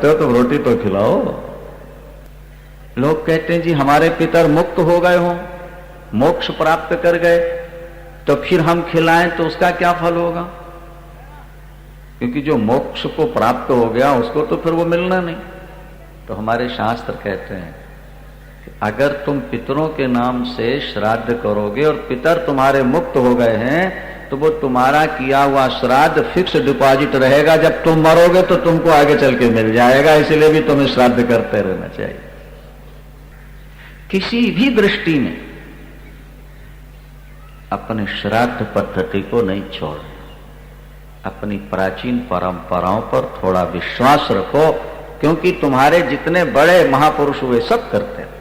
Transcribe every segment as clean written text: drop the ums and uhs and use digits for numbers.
करते हो तो रोटी तो खिलाओ। लोग कहते हैं जी हमारे पितर मुक्त हो गए हों, मोक्ष प्राप्त कर गए, तो फिर हम खिलाएं तो उसका क्या फल होगा? क्योंकि जो मोक्ष को प्राप्त हो गया उसको तो फिर वो मिलना नहीं। तो हमारे शास्त्र कहते हैं अगर तुम पितरों के नाम से श्राद्ध करोगे और पितर तुम्हारे मुक्त हो गए हैं तो वो तुम्हारा किया हुआ श्राद्ध फिक्स डिपॉजिट रहेगा, जब तुम मरोगे तो तुमको आगे चल के मिल जाएगा। इसलिए भी तुम्हें श्राद्ध करते रहना चाहिए। किसी भी दृष्टि में अपने श्राद्ध पद्धति को नहीं छोड़ना, अपनी प्राचीन परंपराओं पर थोड़ा विश्वास रखो, क्योंकि तुम्हारे जितने बड़े महापुरुष हुए सब करते हैं।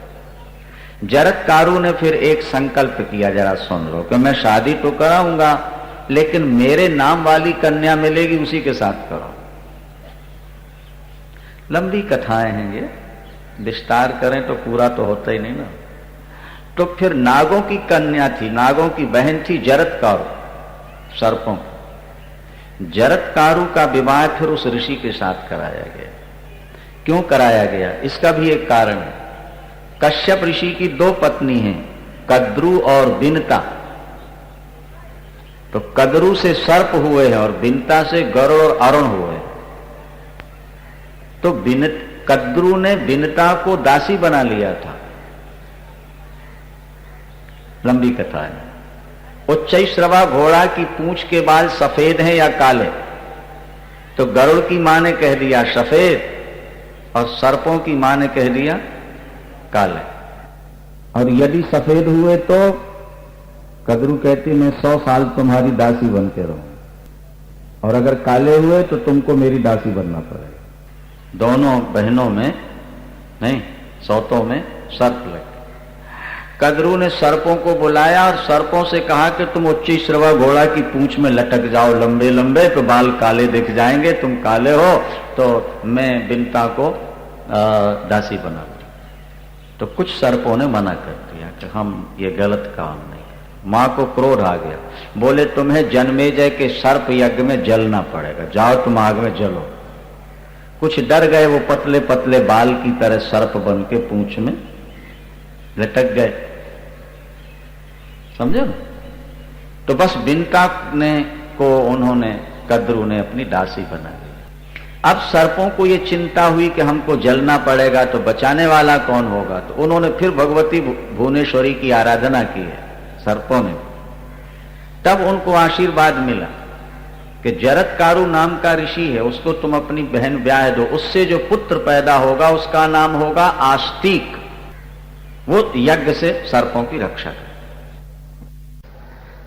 जरत्कारु ने फिर एक संकल्प किया, जरा सुन लो, कि मैं शादी तो कराऊंगा लेकिन मेरे नाम वाली कन्या मिलेगी उसी के साथ करो। लंबी कथाएं हैं ये, विस्तार करें तो पूरा तो होता ही नहीं ना। तो फिर नागों की कन्या थी, नागों की बहन थी जरत्कारु, सर्पों। जरत्कारु का विवाह फिर उस ऋषि के साथ कराया गया। क्यों कराया गया? इसका भी एक कारण है। कश्यप ऋषि की दो पत्नी हैं, कद्रु और बिनता। तो कद्रु से सर्प हुए हैं और बिनता से गरुड़ और अरुण हुए। तो कद्रु ने बिनता को दासी बना लिया था। लंबी कथा है। उच्चैश्रवा घोड़ा की पूंछ के बाल सफेद हैं या काले? तो गरुड़ की मां ने कह दिया सफेद और सर्पों की मां ने कह दिया काले। और यदि सफेद हुए तो कद्रु कहती मैं 100 साल तुम्हारी दासी बन के रहूं, और अगर काले हुए तो तुमको मेरी दासी बनना पड़ेगा। दोनों बहनों में नहीं, सौतों में सर्प लगे। कद्रु ने सर्पों को बुलाया और सर्पों से कहा कि तुम उच्चैश्रवा घोड़ा की पूंछ में लटक जाओ लंबे लंबे, तो बाल काले दिख जाएंगे, तुम काले हो तो मैं बिनता को दासी बना लूं। तो कुछ सर्पों ने मना कर दिया कि हम ये गलत काम नहीं। मां को क्रोध आ गया, बोले तुम्हें जन्मेजय के सर्प यज्ञ में जलना पड़ेगा, जाओ तुम आग में जलो। कुछ डर गए, वो पतले पतले बाल की तरह सर्प बन के पूंछ में लटक गए। समझे? तो बस बिनता ने को उन्होंने, कद्रु ने अपनी दासी बना ली। अब सर्पों को ये चिंता हुई कि हमको जलना पड़ेगा तो बचाने वाला कौन होगा, तो उन्होंने फिर भगवती भुवनेश्वरी की आराधना की है सर्पों ने। तब उनको आशीर्वाद मिला कि जरत्कारु नाम का ऋषि है, उसको तुम अपनी बहन ब्याह दो, उससे जो पुत्र पैदा होगा उसका नाम होगा आस्तिक, वो यज्ञ से सर्पों की रक्षा करे।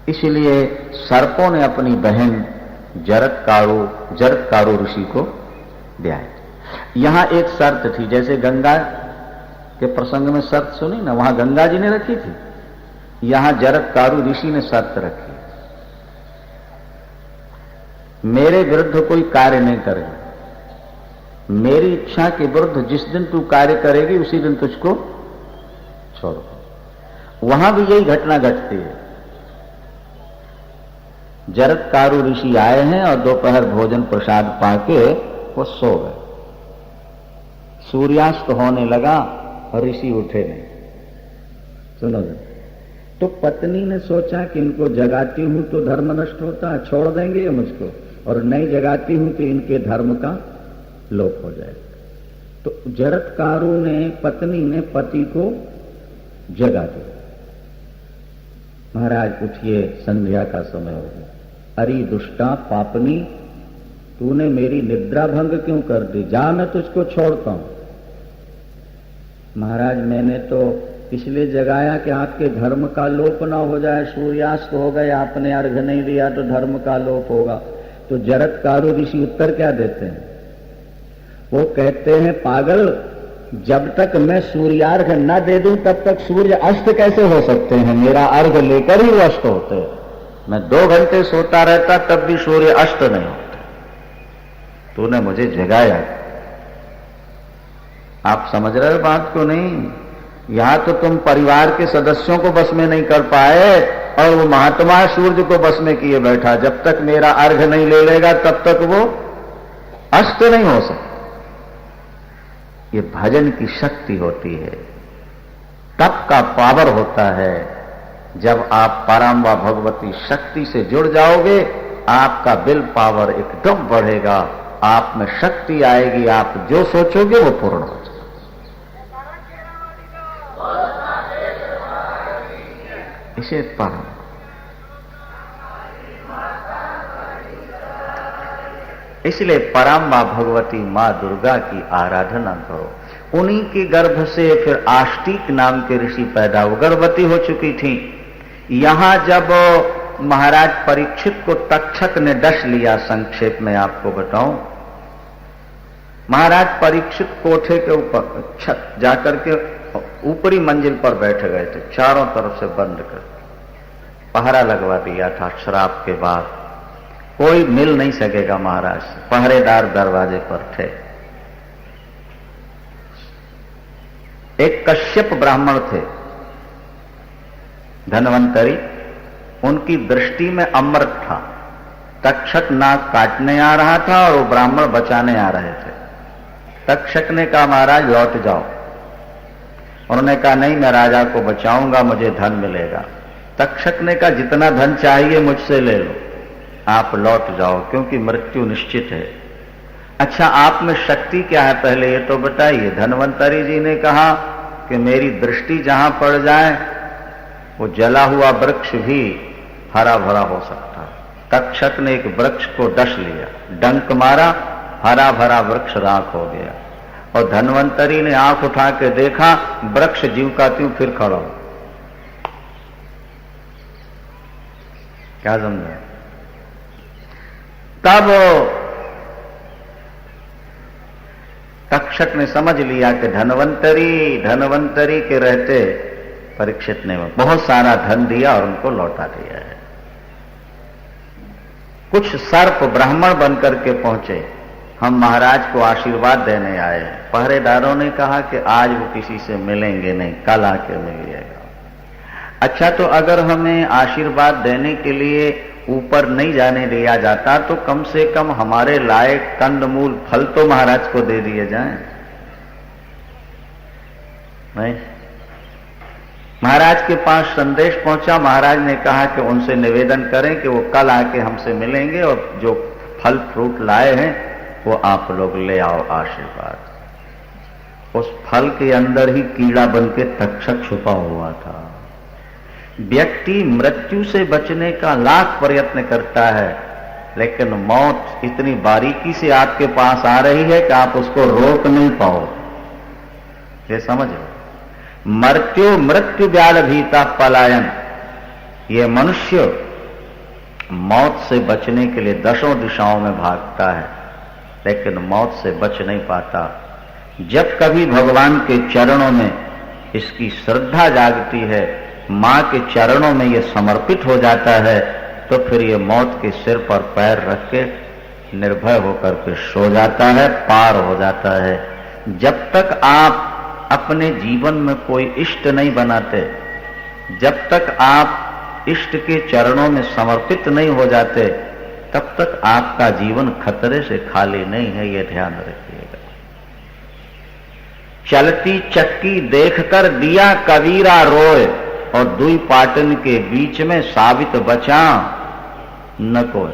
इसलिए सर्पों ने अपनी बहन जरत्कारु ऋषि को ब्याह। यहां एक शर्त थी, जैसे गंगा के प्रसंग में शर्त सुनी ना, वहां गंगा जी ने रखी थी, यहां जरत्कारु ऋषि ने शर्त रखी, मेरे विरुद्ध कोई कार्य नहीं करेगा, मेरी इच्छा के विरुद्ध जिस दिन तू कार्य करेगी उसी दिन तुझको छोड़ दो। वहां भी यही घटना घटती है। जरत्कारु ऋषि आए हैं और दोपहर भोजन प्रसाद पाके वो सो गए। सूर्यास्त होने लगा और ऋषि उठे नहीं। सुनो, तो पत्नी ने सोचा कि इनको जगाती हूं तो धर्म नष्ट होता है, छोड़ देंगे ये मुझको, और नहीं जगाती हूं तो इनके धर्म का लोप हो जाएगा। तो जरत्कारु ने, पत्नी ने पति को जगा दिया, महाराज उठिए, संध्या का समय हो गया। अरे दुष्टा पापनी, तूने मेरी निद्रा भंग क्यों कर दी, जा मैं तुझको छोड़ता हूं। महाराज मैंने तो इसलिए जगाया कि आपके धर्म का लोप ना हो जाए, सूर्यास्त हो गए, आपने अर्घ नहीं दिया तो धर्म का लोप होगा। तो जरत्कारु ऋषि उत्तर क्या देते हैं? वो कहते हैं पागल, जब तक मैं सूर्यार्घ न दे दूं तब तक सूर्य अस्त कैसे हो सकते हैं, मेरा अर्घ लेकर ही वो अस्त होते हैं। मैं 2 घंटे सोता रहता तब भी सूर्य अस्त नहीं होते, तूने मुझे जगाया। आप समझ रहे हो बात को? नहीं, यहां तो तुम परिवार के सदस्यों को बस में नहीं कर पाए और वो महात्मा सूर्य को बस में किए बैठा, जब तक मेरा अर्घ नहीं ले लेगा तब तक वो अस्त नहीं हो सकता। ये भजन की शक्ति होती है, तप का पावर होता है। जब आप परम्बा भगवती शक्ति से जुड़ जाओगे, आपका विल पावर एकदम बढ़ेगा, आप में शक्ति आएगी, आप जो सोचोगे वो पूर्ण हो जाएगा। इसे परम, इसलिए परम्बा भगवती मां दुर्गा की आराधना करो। उन्हीं के गर्भ से फिर आष्टीक नाम के ऋषि पैदा हुए, गर्भवती हो चुकी थी। यहां जब महाराज परीक्षित को तक्षक ने डस लिया, संक्षेप में आपको बताऊं, महाराज परीक्षित कोठे के ऊपर छत जाकर के ऊपरी मंजिल पर बैठ गए थे, चारों तरफ से बंद कर पहरा लगवा दिया था। श्राप के बाद कोई मिल नहीं सकेगा महाराज से, पहरेदार दरवाजे पर थे। एक कश्यप ब्राह्मण थे, धनवंतरी, उनकी दृष्टि में अमृत था। तक्षक नाक काटने आ रहा था और वो ब्राह्मण बचाने आ रहे थे। तक्षक ने कहा महाराज लौट जाओ। उन्होंने कहा नहीं, मैं राजा को बचाऊंगा, मुझे धन मिलेगा। तक्षक ने कहा जितना धन चाहिए मुझसे ले लो, आप लौट जाओ, क्योंकि मृत्यु निश्चित है। अच्छा, आप में शक्ति क्या है पहले ये तो बताइए। धनवंतरी जी ने कहा कि मेरी दृष्टि जहां पड़ जाए वो जला हुआ वृक्ष भी हरा भरा हो सकता है। तक्षक ने एक वृक्ष को डस लिया, डंक मारा, हरा भरा वृक्ष राख हो गया। और धनवंतरी ने आंख उठा के देखा, वृक्ष जीव का त्यों फिर खड़ा हो। क्या समझे? तब तक्षक ने समझ लिया कि धनवंतरी के रहते परीक्षित ने बहुत सारा धन दिया और उनको लौटा दिया है। कुछ सर्प ब्राह्मण बनकर के पहुंचे, हम महाराज को आशीर्वाद देने आए हैं। पहरेदारों ने कहा कि आज वो किसी से मिलेंगे नहीं, कल आके मिलिएगा। अच्छा, तो अगर हमें आशीर्वाद देने के लिए ऊपर नहीं जाने दिया जाता तो कम से कम हमारे लायक कंदमूल फल तो महाराज को दे दिए जाएं। नहीं, महाराज के पास संदेश पहुंचा। महाराज ने कहा कि उनसे निवेदन करें कि वो कल आके हमसे मिलेंगे और जो फल फ्रूट लाए हैं वो आप लोग ले आओ आशीर्वाद। उस फल के अंदर ही कीड़ा बनके तक्षक छुपा हुआ था। व्यक्ति मृत्यु से बचने का लाख प्रयत्न करता है, लेकिन मौत इतनी बारीकी से आपके पास आ रही है कि आप उसको रोक नहीं पाओ। ये समझो, मृत्यु व्याल भीता पलायन। ये मनुष्य मौत से बचने के लिए दसों दिशाओं में भागता है, लेकिन मौत से बच नहीं पाता। जब कभी भगवान के चरणों में इसकी श्रद्धा जागती है, मां के चरणों में ये समर्पित हो जाता है, तो फिर ये मौत के सिर पर पैर रख के निर्भय होकर के सो जाता है, पार हो जाता है। जब तक आप अपने जीवन में कोई इष्ट नहीं बनाते, जब तक आप इष्ट के चरणों में समर्पित नहीं हो जाते, तब तक आपका जीवन खतरे से खाली नहीं है, ये ध्यान रखिएगा। चलती चक्की देखकर दिया कबीरा रोए, और दुई पाटन के बीच में साबित बचा न कोई।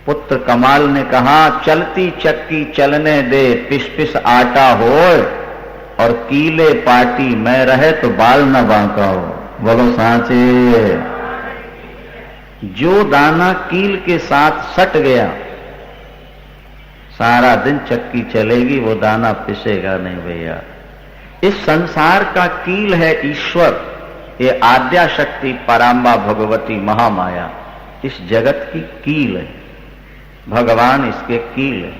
पुत्र कमाल ने कहा चलती चक्की चलने दे, पिस पिस आटा होए, और कीले पाटी में रहे तो बाल न बांका हो। बोलो सांचे। जो दाना कील के साथ सट गया, सारा दिन चक्की चलेगी, वो दाना पिसेगा नहीं भैया। इस संसार का कील है ईश्वर, ये आद्या शक्ति पराम्बा भगवती महामाया इस जगत की कील है। भगवान इसके कील है।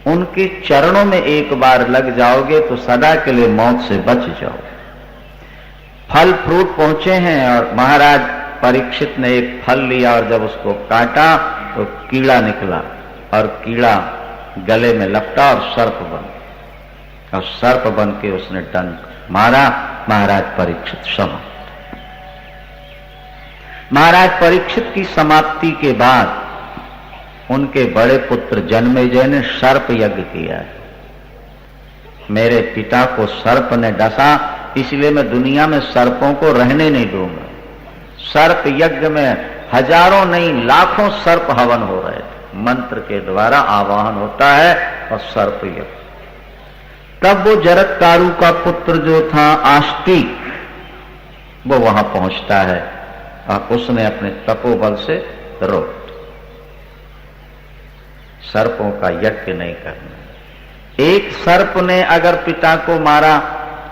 उनके चरणों में एक बार लग जाओगे तो सदा के लिए मौत से बच जाओ। फल फ्रूट पहुंचे हैं और महाराज परीक्षित ने एक फल लिया और जब उसको काटा तो कीड़ा निकला, और कीड़ा गले में लपटा और सर्प बन, और सर्प बन के उसने डंक मारा। महाराज परीक्षित समाप्त। महाराज परीक्षित की समाप्ति के बाद उनके बड़े पुत्र जन्मेजय ने सर्प यज्ञ किया है। मेरे पिता को सर्प ने डसा, इसलिए मैं दुनिया में सर्पों को रहने नहीं दूंगा। सर्प यज्ञ में हजारों नहीं लाखों सर्प हवन हो रहे थे, मंत्र के द्वारा आवाहन होता है और सर्प यज्ञ। तब वो जरत्कारु का पुत्र जो था आस्तिक, वो वहां पहुंचता है और उसने अपने तपोबल से रोक सर्पों का यज्ञ नहीं करना। एक सर्प ने अगर पिता को मारा,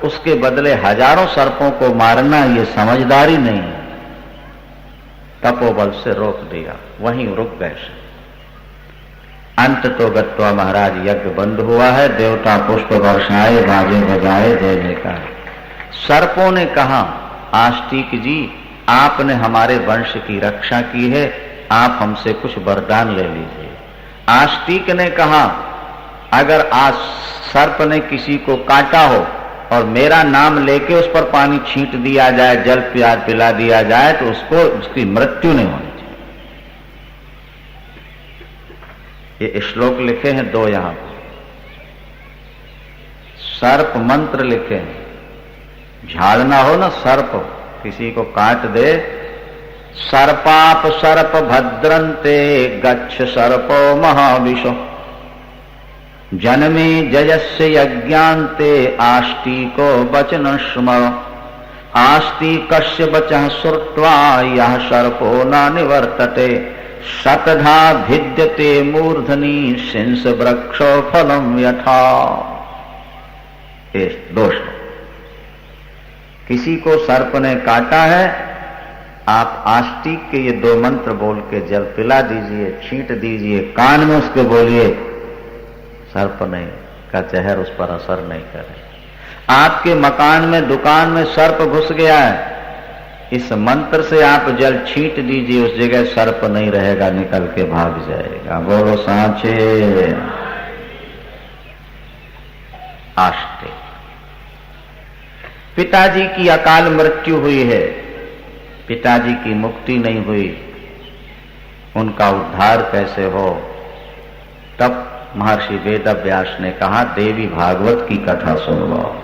उसके बदले हजारों सर्पों को मारना ये समझदारी नहीं है। तपोबल से रोक दिया, वहीं रुक गए। अंत तो गत्वा महाराज यज्ञ बंद हुआ है, देवता पुष्प वर्षाए, बाजे बजाए, जय जयकार। सर्पों ने कहा, आस्तिक जी आपने हमारे वंश की रक्षा की है, आप हमसे कुछ वरदान ले लीजिए। आस्तिक ने कहा, अगर आज सर्प ने किसी को काटा हो और मेरा नाम लेके उस पर पानी छींट दिया जाए, जल पिला दिया जाए, तो उसको उसकी मृत्यु नहीं होनी चाहिए। ये श्लोक लिखे हैं दो यहां पर, सर्प मंत्र लिखे हैं। झाड़ना हो ना, सर्प किसी को काट दे, सर्पाप सर्प भद्रंते गच्छ सर्पो महाविशो जन्मे जयस्य यज्ञान्ते आस्तिको वचन स्मरो आस्तिकस्य वचः श्रुत्वा यः सर्पो न निवर्तते शतधा भिद्यते मूर्धनि शिंस वृक्षो फलम यथा। दोष, किसी को सर्प ने काटा है, आप आस्तिक के ये दो मंत्र बोल के जल पिला दीजिए, छींट दीजिए, कान में उसके बोलिए, सर्प नहीं का जहर उस पर असर नहीं करे। आपके मकान में, दुकान में सर्प घुस गया है, इस मंत्र से आप जल छींट दीजिए, उस जगह सर्प नहीं रहेगा, निकल के भाग जाएगा। बोलो सांचे। आस्तिक। पिताजी की अकाल मृत्यु हुई है, पिताजी की मुक्ति नहीं हुई, उनका उद्धार कैसे हो? तब महर्षि वेदव्यास ने कहा, देवी भागवत की कथा सुन लो।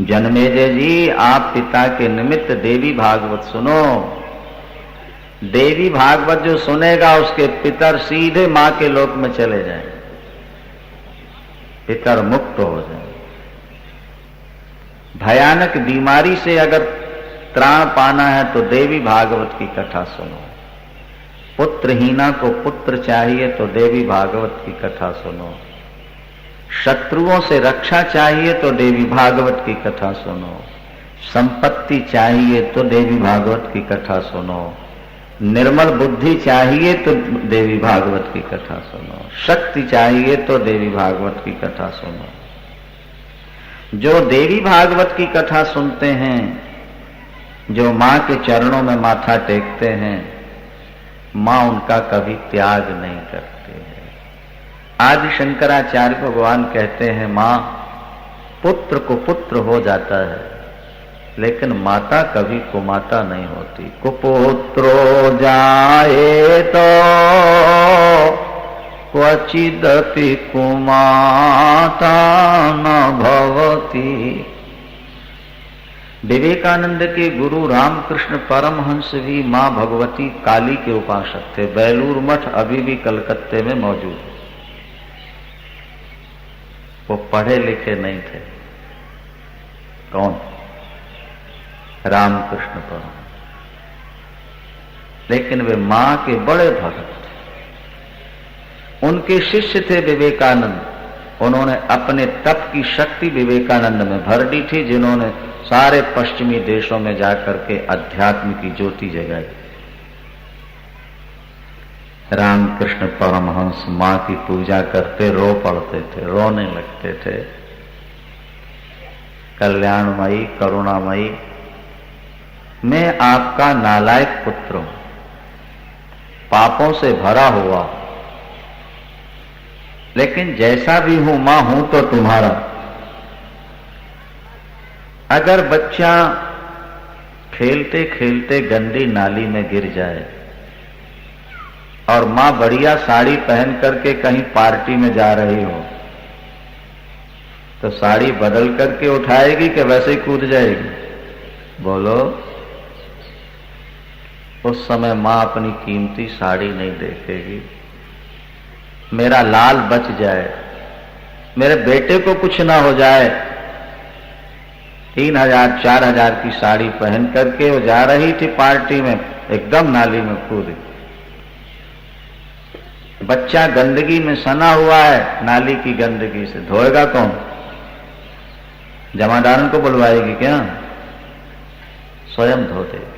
जन्मेजय जी, आप पिता के निमित्त देवी भागवत सुनो। देवी भागवत जो सुनेगा, उसके पितर सीधे मां के लोक में चले जाएं, पितर मुक्त हो जाए। भयानक बीमारी से अगर त्राण पाना है तो देवी भागवत की कथा सुनो। पुत्रहीना को पुत्र चाहिए तो देवी भागवत की कथा सुनो। शत्रुओं से रक्षा चाहिए तो देवी भागवत की कथा सुनो। संपत्ति चाहिए तो देवी भागवत की कथा सुनो। निर्मल बुद्धि चाहिए तो देवी भागवत की कथा सुनो। शक्ति चाहिए तो देवी भागवत की कथा सुनो। जो देवी भागवत की कथा सुनते हैं, जो मां के चरणों में माथा टेकते हैं, मां उनका कभी त्याग नहीं करते हैं। आदि शंकराचार्य भगवान कहते हैं, मां पुत्र को पुत्र हो जाता है, लेकिन माता कभी कुमाता नहीं होती। कुपुत्रो जाए तो क्वचिदपि कुमाता न भवति। विवेकानंद के गुरु रामकृष्ण परमहंस भी मां भगवती काली के उपासक थे। बेलूर मठ अभी भी कलकत्ते में मौजूद है। वो पढ़े लिखे नहीं थे। कौन? रामकृष्ण परमहंस। लेकिन वे मां के बड़े भक्त थे। उनके शिष्य थे विवेकानंद। उन्होंने अपने तप की शक्ति विवेकानंद में भर दी थी, जिन्होंने सारे पश्चिमी देशों में जाकर के अध्यात्म की ज्योति जगाई। रामकृष्ण परमहंस मां की पूजा करते रो पड़ते थे, रोने लगते थे। कल्याणमयी, करुणामयी, मैं आपका नालायक पुत्र हूं, पापों से भरा हुआ, लेकिन जैसा भी हूं मां, हूं तो तुम्हारा। अगर बच्चा खेलते खेलते गंदी नाली में गिर जाए और मां बढ़िया साड़ी पहन करके कहीं पार्टी में जा रही हो तो साड़ी बदल करके उठाएगी कि वैसे ही कूद जाएगी? बोलो। उस समय मां अपनी कीमती साड़ी नहीं देखेगी। मेरा लाल बच जाए, मेरे बेटे को कुछ ना हो जाए। 3000 4000 की साड़ी पहन करके वो जा रही थी पार्टी में, एकदम नाली में कूद। बच्चा गंदगी में सना हुआ है, नाली की गंदगी से धोएगा कौन? जमादारन को बुलवाएगी क्या? स्वयं धो देगी।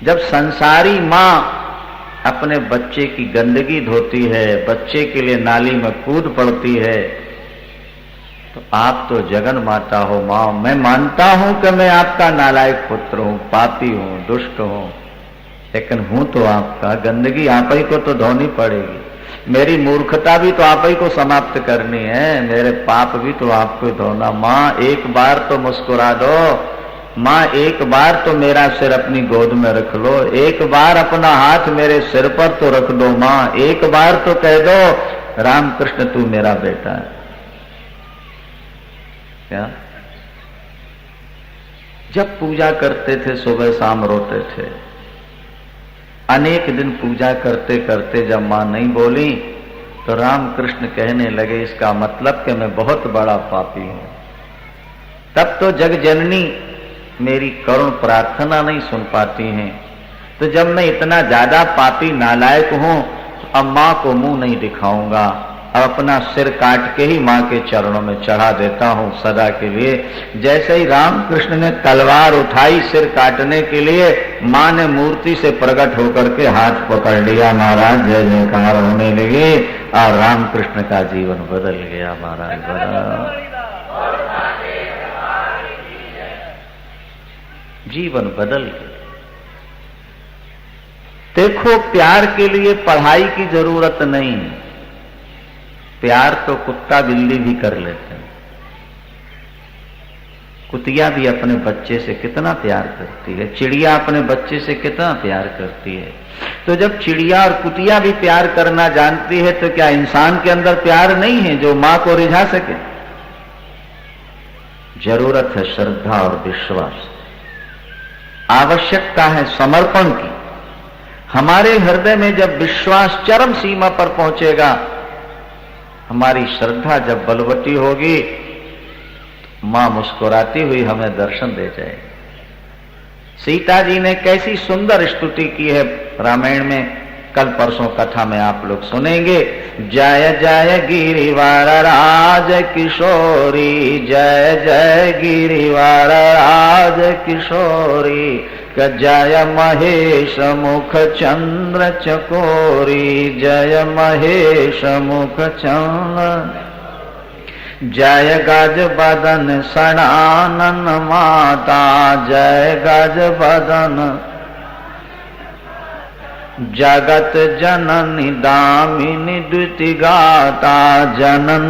जब संसारी मां अपने बच्चे की गंदगी धोती है, बच्चे के लिए नाली में कूद पड़ती है, तो आप तो जगन माता हो मां। मैं मानता हूं कि मैं आपका नालायक पुत्र हूं, पापी हूं, दुष्ट हूं, लेकिन हूं तो आपका। गंदगी आप ही को तो धोनी पड़ेगी। मेरी मूर्खता भी तो आप ही को समाप्त करनी है, मेरे पाप भी तो आपको धोना। मां एक बार तो मुस्कुरा दो, मां एक बार तो मेरा सिर अपनी गोद में रख लो, एक बार अपना हाथ मेरे सिर पर तो रख दो। मां एक बार तो कह दो रामकृष्ण तू मेरा बेटा है। क्या? जब पूजा करते थे सुबह शाम रोते थे। अनेक दिन पूजा करते करते जब मां नहीं बोली तो रामकृष्ण कहने लगे इसका मतलब कि मैं बहुत बड़ा पापी हूं। तब तो जग जननी मेरी करुण प्रार्थना नहीं सुन पाती हैं। तो जब मैं इतना ज्यादा पापी नालायक हूं, अब मां को मुंह नहीं दिखाऊंगा, अब अपना सिर काट के ही मां के चरणों में चढ़ा देता हूं सदा के लिए। जैसे ही रामकृष्ण ने तलवार उठाई सिर काटने के लिए, मां ने मूर्ति से प्रकट होकर के हाथ पकड़ लिया। महाराज जय जयकार होने लगे और रामकृष्ण का जीवन बदल गया। महाराज जीवन बदल गया। देखो, प्यार के लिए पढ़ाई की जरूरत नहीं। प्यार तो कुत्ता बिल्ली भी कर लेते हैं। कुतिया भी अपने बच्चे से कितना प्यार करती है, चिड़िया अपने बच्चे से कितना प्यार करती है। तो जब चिड़िया और कुतिया भी प्यार करना जानती है, तो क्या इंसान के अंदर प्यार नहीं है जो मां को रिझा सके? जरूरत है श्रद्धा और विश्वास, आवश्यकता है समर्पण की। हमारे हृदय में जब विश्वास चरम सीमा पर पहुंचेगा, हमारी श्रद्धा जब बलवती होगी, मां मुस्कुराती हुई हमें दर्शन दे जाएगी। सीता जी ने कैसी सुंदर स्तुति की है रामायण में, कल परसों कथा में आप लोग सुनेंगे। जय जय गिरिवार राज किशोरी, जय जय गिरिवार राज किशोरी, जय महेश मुख चंद्र चकोरी, जय महेश मुख चंद्र, जय गज बदन सनानन माता, जय गज बदन जगत जननी दामिनी द्विति गाता जनन।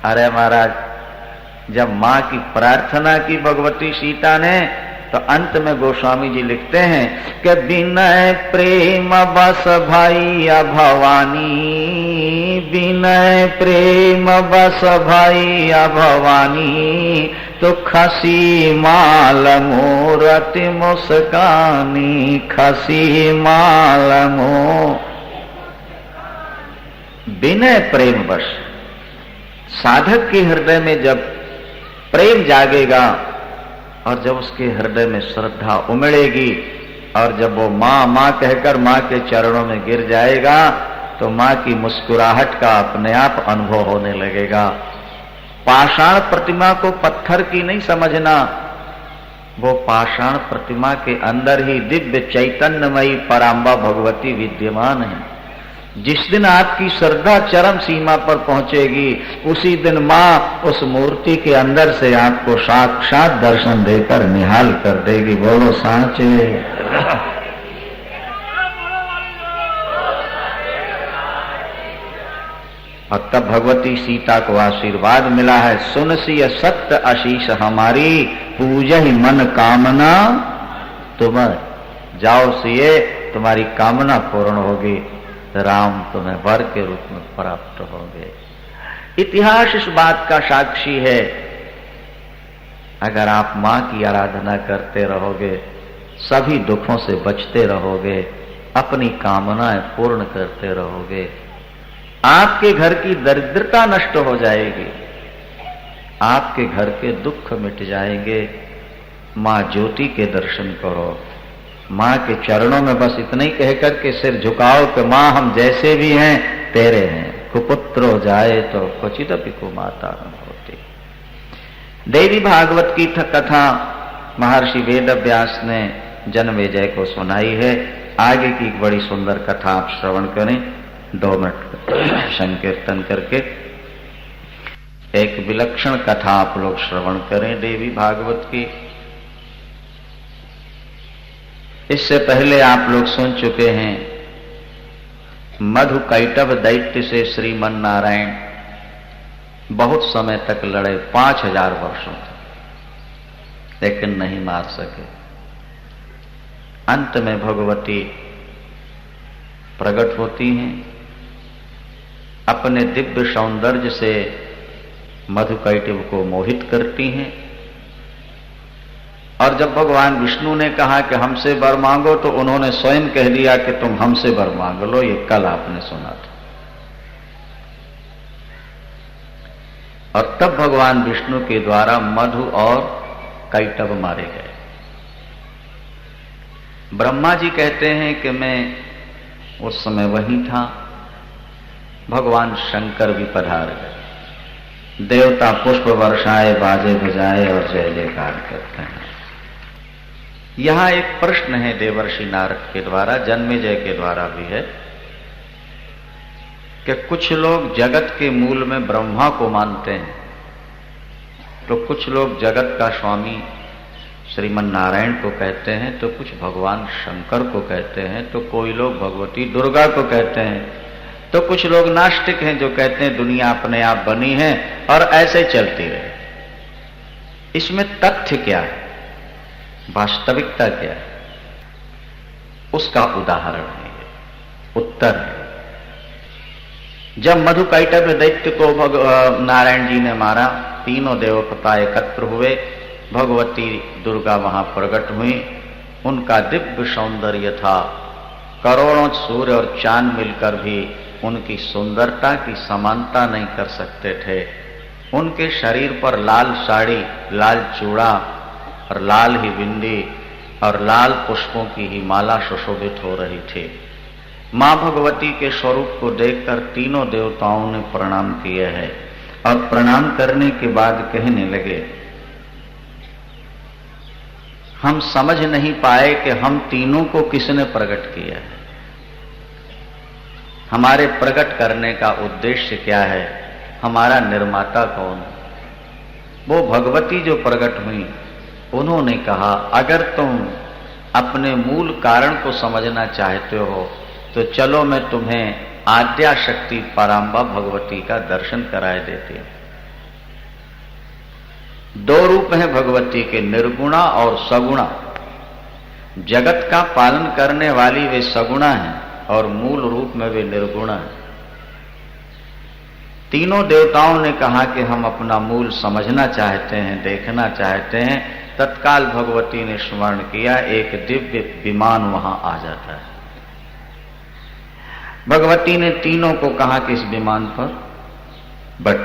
अरे महाराज, जब मां की प्रार्थना की भगवती सीता ने, तो अंत में गोस्वामी जी लिखते हैं कि विनय प्रेम बस भैया भवानी, विनय प्रेम बस भैया भवानी, तो खसी माल मूरति मुस्कानी, खसी माल मो। विनय प्रेम बस, साधक के हृदय में जब प्रेम जागेगा और जब उसके हृदय में श्रद्धा उमड़ेगी और जब वो मां मां कहकर मां के चरणों में गिर जाएगा, तो मां की मुस्कुराहट का अपने आप अनुभव होने लगेगा। पाषाण प्रतिमा को पत्थर की नहीं समझना, वो पाषाण प्रतिमा के अंदर ही दिव्य चैतन्यमयी पराम्बा भगवती विद्यमान है। जिस दिन आपकी श्रद्धा चरम सीमा पर पहुंचेगी, उसी दिन मां उस मूर्ति के अंदर से आपको साक्षात दर्शन देकर निहाल कर देगी। बोलो सांचे। और तब भगवती सीता को आशीर्वाद मिला है, सुन सिय सत्य आशीष हमारी, पूजहि मन कामना तुम। जाओ सिए, तुम्हारी कामना पूर्ण होगी। राम तुम्हें वर के रूप में प्राप्त होंगे। इतिहास इस बात का साक्षी है, अगर आप मां की आराधना करते रहोगे, सभी दुखों से बचते रहोगे, अपनी कामनाएं पूर्ण करते रहोगे, आपके घर की दरिद्रता नष्ट हो जाएगी, आपके घर के दुख मिट जाएंगे। मां ज्योति के दर्शन करो, मां के चरणों में बस इतना ही कहकर के सिर झुकाओ कि मां हम जैसे भी हैं तेरे हैं, कुपुत्रो जाए तो क्वचिदपि कुमाता न होती। देवी भागवत की कथा महर्षि वेदव्यास ने जन्मेजय को सुनाई है। आगे की एक बड़ी सुंदर कथा आप श्रवण करें, 2 मिनट संकीर्तन करके एक विलक्षण कथा आप लोग श्रवण करें देवी भागवत की। इससे पहले आप लोग सुन चुके हैं, मधु कैटभ दैत्य से श्रीमन नारायण बहुत समय तक लड़े, 5000 वर्षों तक, लेकिन नहीं मार सके। अंत में भगवती प्रकट होती हैं, अपने दिव्य सौंदर्य से मधु कैटभ को मोहित करती हैं। और जब भगवान विष्णु ने कहा कि हमसे वर मांगो, तो उन्होंने स्वयं कह दिया कि तुम हमसे वर मांग लो। ये कल आपने सुना था। और तब भगवान विष्णु के द्वारा मधु और कैटभ मारे गए। ब्रह्मा जी कहते हैं कि मैं उस समय वहीं था, भगवान शंकर भी पधार गए। देवता पुष्प वर्षाए, बाजे बजाए और जय जयकार करते हैं। यहां एक प्रश्न है देवर्षि नारद के द्वारा, जन्मेजय के द्वारा भी है, कि कुछ लोग जगत के मूल में ब्रह्मा को मानते हैं, तो कुछ लोग जगत का स्वामी श्रीमन नारायण को कहते हैं, तो कुछ भगवान शंकर को कहते हैं, तो कोई लोग भगवती दुर्गा को कहते हैं, तो कुछ लोग नास्तिक हैं जो कहते हैं दुनिया अपने आप बनी है और ऐसे चलती रहे। इसमें तथ्य क्या है, वास्तविकता क्या है, उसका उदाहरण है, उत्तर है। जब मधु कैटभ दैत्य को नारायण जी ने मारा, तीनों देवता एकत्र हुए, भगवती दुर्गा वहां प्रकट हुई। उनका दिव्य सौंदर्य था, करोड़ों सूर्य और चांद मिलकर भी उनकी सुंदरता की समानता नहीं कर सकते थे। उनके शरीर पर लाल साड़ी, लाल चूड़ा और लाल ही बिंदी और लाल पुष्पों की ही माला सुशोभित हो रही थी। मां भगवती के स्वरूप को देखकर तीनों देवताओं ने प्रणाम किए हैं और प्रणाम करने के बाद कहने लगे, हम समझ नहीं पाए कि हम तीनों को किसने प्रकट किया है, हमारे प्रकट करने का उद्देश्य क्या है, हमारा निर्माता कौन है। वो भगवती जो प्रकट हुई, उन्होंने कहा अगर तुम अपने मूल कारण को समझना चाहते हो तो चलो मैं तुम्हें आद्या शक्ति पराम्बा भगवती का दर्शन कराए देती हूं। 2 रूप हैं भगवती के, निर्गुणा और सगुणा। जगत का पालन करने वाली वे सगुणा हैं और मूल रूप में वे निर्गुणा हैं। तीनों देवताओं ने कहा कि हम अपना मूल समझना चाहते हैं, देखना चाहते हैं। तत्काल भगवती ने स्मरण किया, एक दिव्य विमान वहां आ जाता है। भगवती ने तीनों को कहा कि इस विमान पर बैठ।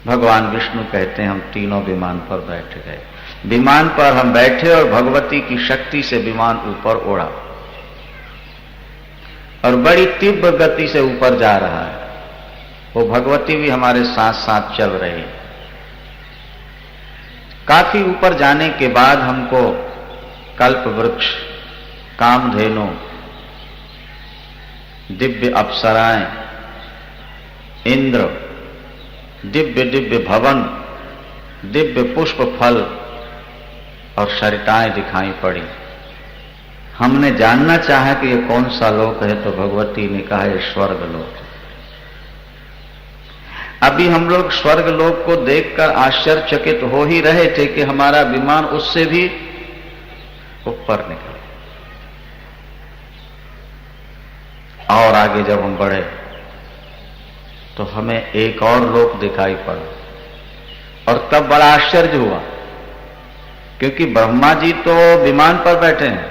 भगवान विष्णु कहते हैं हम तीनों विमान पर बैठ गए। विमान पर हम बैठे और भगवती की शक्ति से विमान ऊपर उड़ा और बड़ी तीव्र गति से ऊपर जा रहा है। वो भगवती भी हमारे साथ साथ चल रही है। काफी ऊपर जाने के बाद हमको कल्प वृक्ष, कामधेनु, दिव्य अप्सराएं, इंद्र, दिव्य दिव्य भवन, दिव्य पुष्प फल और सरिताएं दिखाई पड़ी। हमने जानना चाहा कि ये कौन सा लोक है, तो भगवती ने कहा ये स्वर्ग लोक। अभी हम लोग स्वर्ग लोक को देखकर आश्चर्यचकित हो ही रहे थे कि हमारा विमान उससे भी ऊपर निकला। और आगे जब हम बढ़े तो हमें एक और लोक दिखाई पड़ा, और तब बड़ा आश्चर्य हुआ, क्योंकि ब्रह्मा जी तो विमान पर बैठे हैं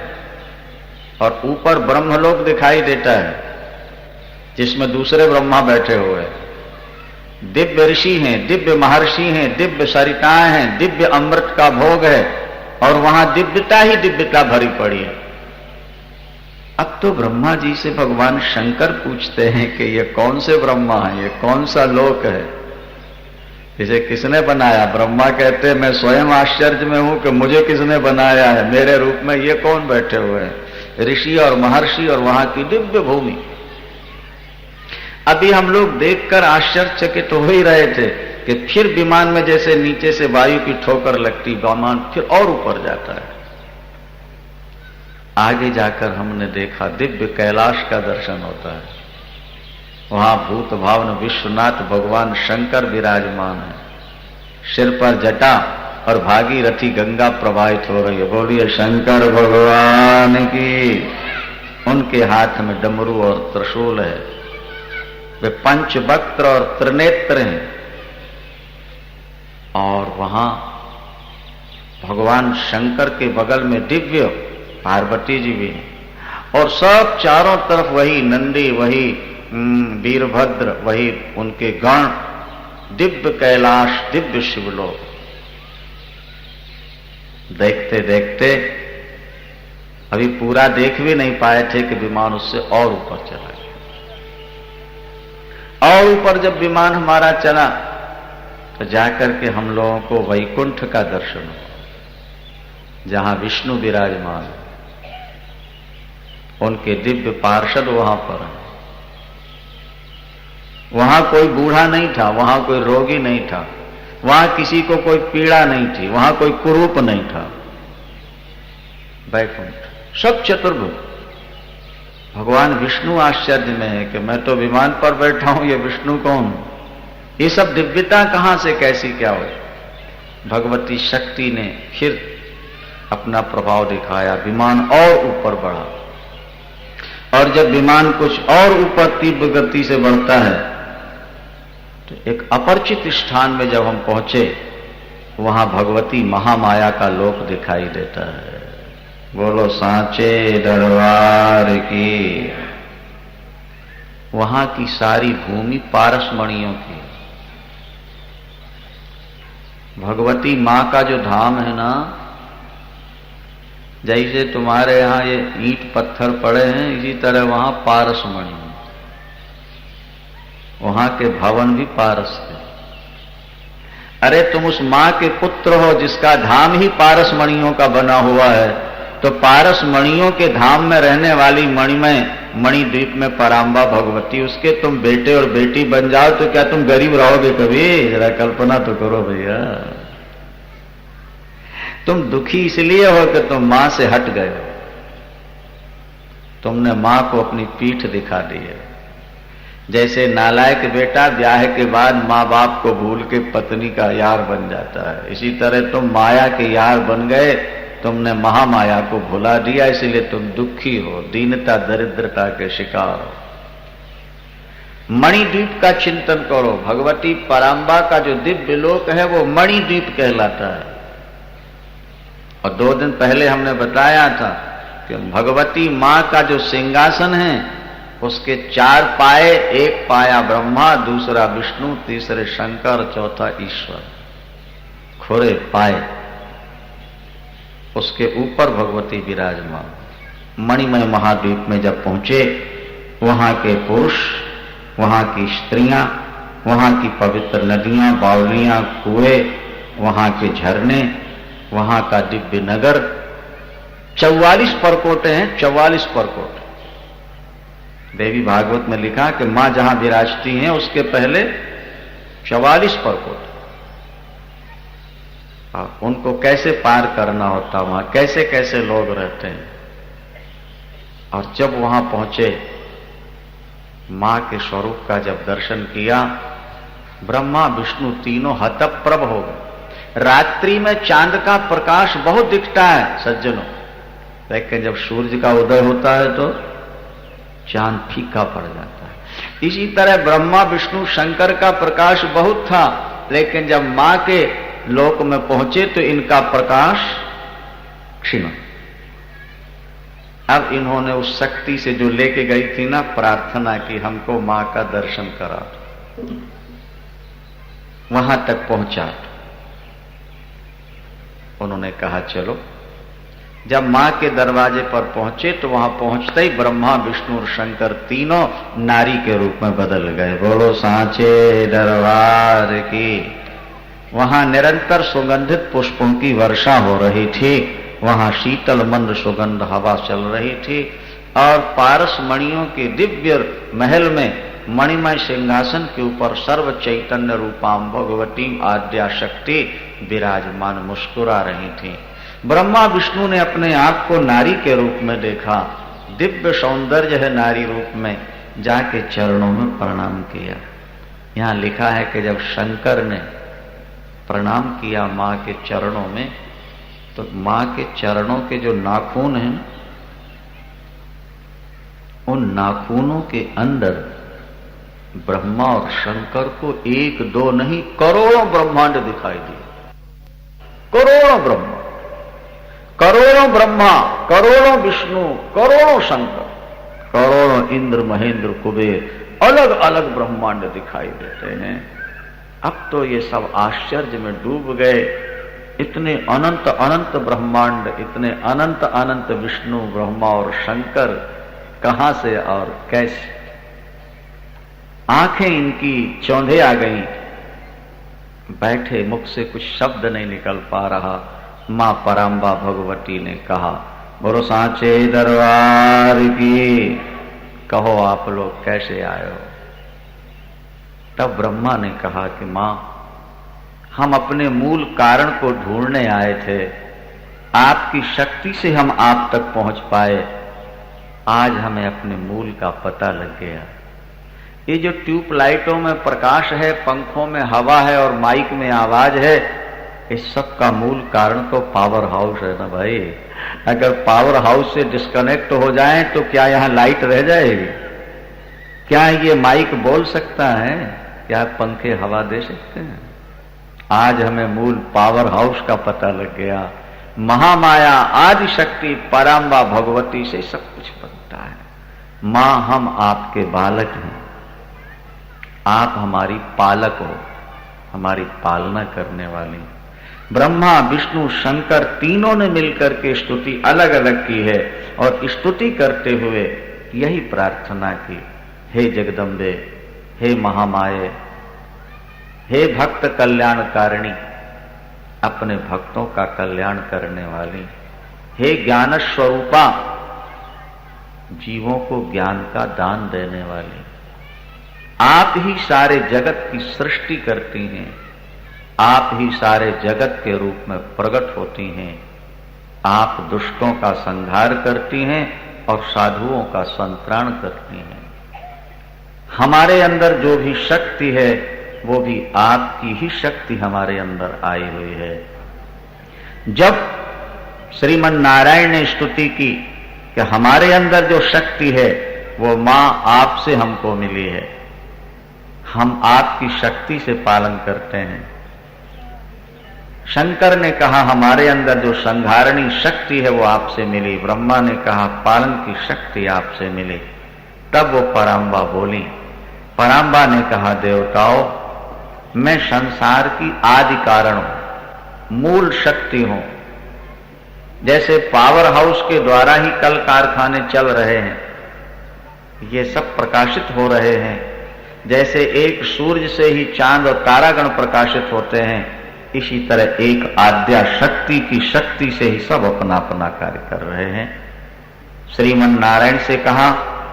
और ऊपर ब्रह्मलोक दिखाई देता है जिसमें दूसरे ब्रह्मा बैठे हुए हैं। दिव्य ऋषि हैं, दिव्य महर्षि हैं, दिव्य सरिताएं हैं, दिव्य अमृत का भोग है, और वहां दिव्यता ही दिव्यता भरी पड़ी है। अब तो ब्रह्मा जी से भगवान शंकर पूछते हैं कि ये कौन से ब्रह्मा है, ये कौन सा लोक है, इसे किसने बनाया? ब्रह्मा कहते मैं स्वयं आश्चर्य में हूं कि मुझे किसने बनाया है, मेरे रूप में ये कौन बैठे हुए हैं? ऋषि और महर्षि और वहां की दिव्य भूमि। अभी हम लोग देखकर आश्चर्यचकित हो ही रहे थे कि फिर विमान में जैसे नीचे से वायु की ठोकर लगती, विमान फिर और ऊपर जाता है। आगे जाकर हमने देखा दिव्य कैलाश का दर्शन होता है। वहां भूत भावन विश्वनाथ भगवान शंकर विराजमान है, सिर पर जटा और भागीरथी गंगा प्रवाहित हो रही है। बोलिए शंकर भगवान की। उनके हाथ में डमरू और त्रिशूल है, वे पंचवक्त्र और त्रिनेत्र हैं। और वहां भगवान शंकर के बगल में दिव्य पार्वती जी भी हैं, और सब चारों तरफ वही नंदी, वही वीरभद्र, वही उनके गण, दिव्य कैलाश, दिव्य शिवलोक। देखते देखते अभी पूरा देख भी नहीं पाए थे कि विमान उससे और ऊपर चला गया। और ऊपर जब विमान हमारा चला तो जाकर के हम लोगों को वैकुंठ का दर्शन हुआ, जहां विष्णु विराजमान, उनके दिव्य पार्षद वहां पर हैं। वहां कोई बूढ़ा नहीं था, वहां कोई रोगी नहीं था, वहां किसी को कोई पीड़ा नहीं थी, वहां कोई कुरूप नहीं था। वैकुंठ सब चतुर्भुज। भगवान विष्णु आश्चर्य में है कि मैं तो विमान पर बैठा हूं, ये विष्णु कौन? ये सब दिव्यता कहां से, कैसी, क्या हुई? भगवती शक्ति ने फिर अपना प्रभाव दिखाया, विमान और ऊपर बढ़ा। और जब विमान कुछ और ऊपर तीव्र गति से बढ़ता है तो एक अपरिचित स्थान में जब हम पहुंचे, वहां भगवती महामाया का लोक दिखाई देता है। बोलो सांचे दरबार की। वहां की सारी भूमि पारसमणियों की। भगवती मां का जो धाम है ना, जैसे तुम्हारे यहां ये ईंट पत्थर पड़े हैं, इसी तरह वहां पारसमणि, वहां के भवन भी पारस थे। अरे तुम उस मां के पुत्र हो जिसका धाम ही पारसमणियों का बना हुआ है, तो पारसमणियों के धाम में रहने वाली मणिमय मणिद्वीप में पराम्बा भगवती, उसके तुम बेटे और बेटी बन जाओ तो क्या तुम गरीब रहोगे कभी? जरा कल्पना तो करो भैया। तुम दुखी इसलिए हो कि तुम मां से हट गए हो, तुमने मां को अपनी पीठ दिखा दी है। जैसे नालायक बेटा ब्याह के बाद मां बाप को भूल के पत्नी का यार बन जाता है, इसी तरह तुम माया के यार बन गए, तुमने महामाया को भुला दिया, इसलिए तुम दुखी हो, दीनता दरिद्रता के शिकार हो। मणिद्वीप का चिंतन करो। भगवती पराम्बा का जो दिव्य लोक है वो मणिद्वीप कहलाता है। और 2 दिन पहले हमने बताया था कि भगवती मां का जो सिंहासन है उसके 4 पाए, एक पाया ब्रह्मा, दूसरा विष्णु, तीसरे शंकर, चौथा ईश्वर। खुरे पाए, उसके ऊपर भगवती विराजमान। मणिमय महाद्वीप में जब पहुंचे, वहां के पुरुष, वहां की स्त्रियां, वहां की पवित्र नदियां, बावलियां, कुएं, वहां के झरने, वहां का दिव्य नगर। 44 परकोटे हैं, 44 परकोटे। देवी भागवत में लिखा कि मां जहां विराजती हैं उसके पहले 44 परकोटे। उनको कैसे पार करना होता, वहां कैसे कैसे लोग रहते हैं। और जब वहां पहुंचे, मां के स्वरूप का जब दर्शन किया, ब्रह्मा विष्णु तीनों हतप्रभ हो गए। रात्रि में चांद का प्रकाश बहुत दिखता है सज्जनों, लेकिन जब सूर्य का उदय होता है तो चांद फीका पड़ जाता है। इसी तरह ब्रह्मा विष्णु शंकर का प्रकाश बहुत था, लेकिन जब मां के लोक में पहुंचे तो इनका प्रकाश क्षीण। अब इन्होंने उस शक्ति से जो लेके गई थी ना प्रार्थना की, हमको मां का दर्शन करा, वहां तक पहुंचा। उन्होंने कहा चलो। जब मां के दरवाजे पर पहुंचे तो वहां पहुंचते ही ब्रह्मा विष्णु और शंकर तीनों नारी के रूप में बदल गए। बोलो सांचे दरबार की। वहां निरंतर सुगंधित पुष्पों की वर्षा हो रही थी, वहां शीतल मंद सुगंध हवा चल रही थी, और पारस मणियों के दिव्य महल में मणिमय सिंहासन के ऊपर सर्व चैतन्य रूपाम भगवती आद्या शक्ति विराजमान मुस्कुरा रही थी। ब्रह्मा विष्णु ने अपने आप को नारी के रूप में देखा, दिव्य सौंदर्य है नारी रूप में, जाके चरणों में प्रणाम किया। यहां लिखा है कि जब शंकर ने प्रणाम किया मां के चरणों में, तो मां के चरणों के जो नाखून हैं, उन नाखूनों के अंदर ब्रह्मा और शंकर को एक दो नहीं करोड़ों ब्रह्मांड दिखाई दिए। करोड़ों ब्रह्मा, करोड़ों ब्रह्मा, करोड़ों विष्णु, करोड़ों शंकर, करोड़ों इंद्र महेंद्र कुबेर, अलग अलग ब्रह्मांड दिखाई देते हैं। अब तो ये सब आश्चर्य में डूब गए। इतने अनंत अनंत ब्रह्मांड, इतने अनंत अनंत विष्णु ब्रह्मा और शंकर कहां से और कैसे। आंखें इनकी चौंधे आ गई, बैठे मुख से कुछ शब्द नहीं निकल पा रहा। मां पराम्बा भगवती ने कहा, बोलो सांचे दरबार की, कहो आप लोग कैसे आए हो। तब ब्रह्मा ने कहा कि मां, हम अपने मूल कारण को ढूंढने आए थे, आपकी शक्ति से हम आप तक पहुंच पाए। आज हमें अपने मूल का पता लग गया। ये जो ट्यूबलाइटों में प्रकाश है, पंखों में हवा है और माइक में आवाज है, इस सब का मूल कारण तो पावर हाउस है ना भाई। अगर पावर हाउस से डिस्कनेक्ट हो जाए तो क्या यहां लाइट रह जाएगी? क्या ये माइक बोल सकता है? क्या पंखे हवा दे सकते हैं? आज हमें मूल पावर हाउस का पता लग गया। महामाया आदि शक्ति पराम्बा भगवती से सब कुछ बनता है। मां, हम आपके बालक हैं, आप हमारी पालक हो, हमारी पालना करने वाली। ब्रह्मा विष्णु शंकर तीनों ने मिलकर के स्तुति अलग अलग की है, और स्तुति करते हुए यही प्रार्थना की, हे जगदम्बे, हे महामाये, हे भक्त कल्याणकारिणी, अपने भक्तों का कल्याण करने वाली, हे ज्ञान स्वरूपा, जीवों को ज्ञान का दान देने वाली, आप ही सारे जगत की सृष्टि करती हैं, आप ही सारे जगत के रूप में प्रकट होती हैं, आप दुष्टों का संहार करती हैं और साधुओं का संत्राण करती हैं। हमारे अंदर जो भी शक्ति है वो भी आपकी ही शक्ति हमारे अंदर आई हुई है। जब श्रीमन नारायण ने स्तुति की कि हमारे अंदर जो शक्ति है वो मां आपसे हमको मिली है, हम आपकी शक्ति से पालन करते हैं। शंकर ने कहा हमारे अंदर जो संहारणी शक्ति है वो आपसे मिली। ब्रह्मा ने कहा पालन की शक्ति आपसे मिली। तब वो पराम्बा बोली। पराम्बा ने कहा देवताओं, मैं संसार की आदि कारण हूं, मूल शक्ति हूं। जैसे पावर हाउस के द्वारा ही कल कारखाने चल रहे हैं, ये सब प्रकाशित हो रहे हैं, जैसे एक सूर्य से ही चांद और तारागण प्रकाशित होते हैं, इसी तरह एक आद्या शक्ति की शक्ति से ही सब अपना अपना कार्य कर रहे हैं। श्रीमन नारायण से कहा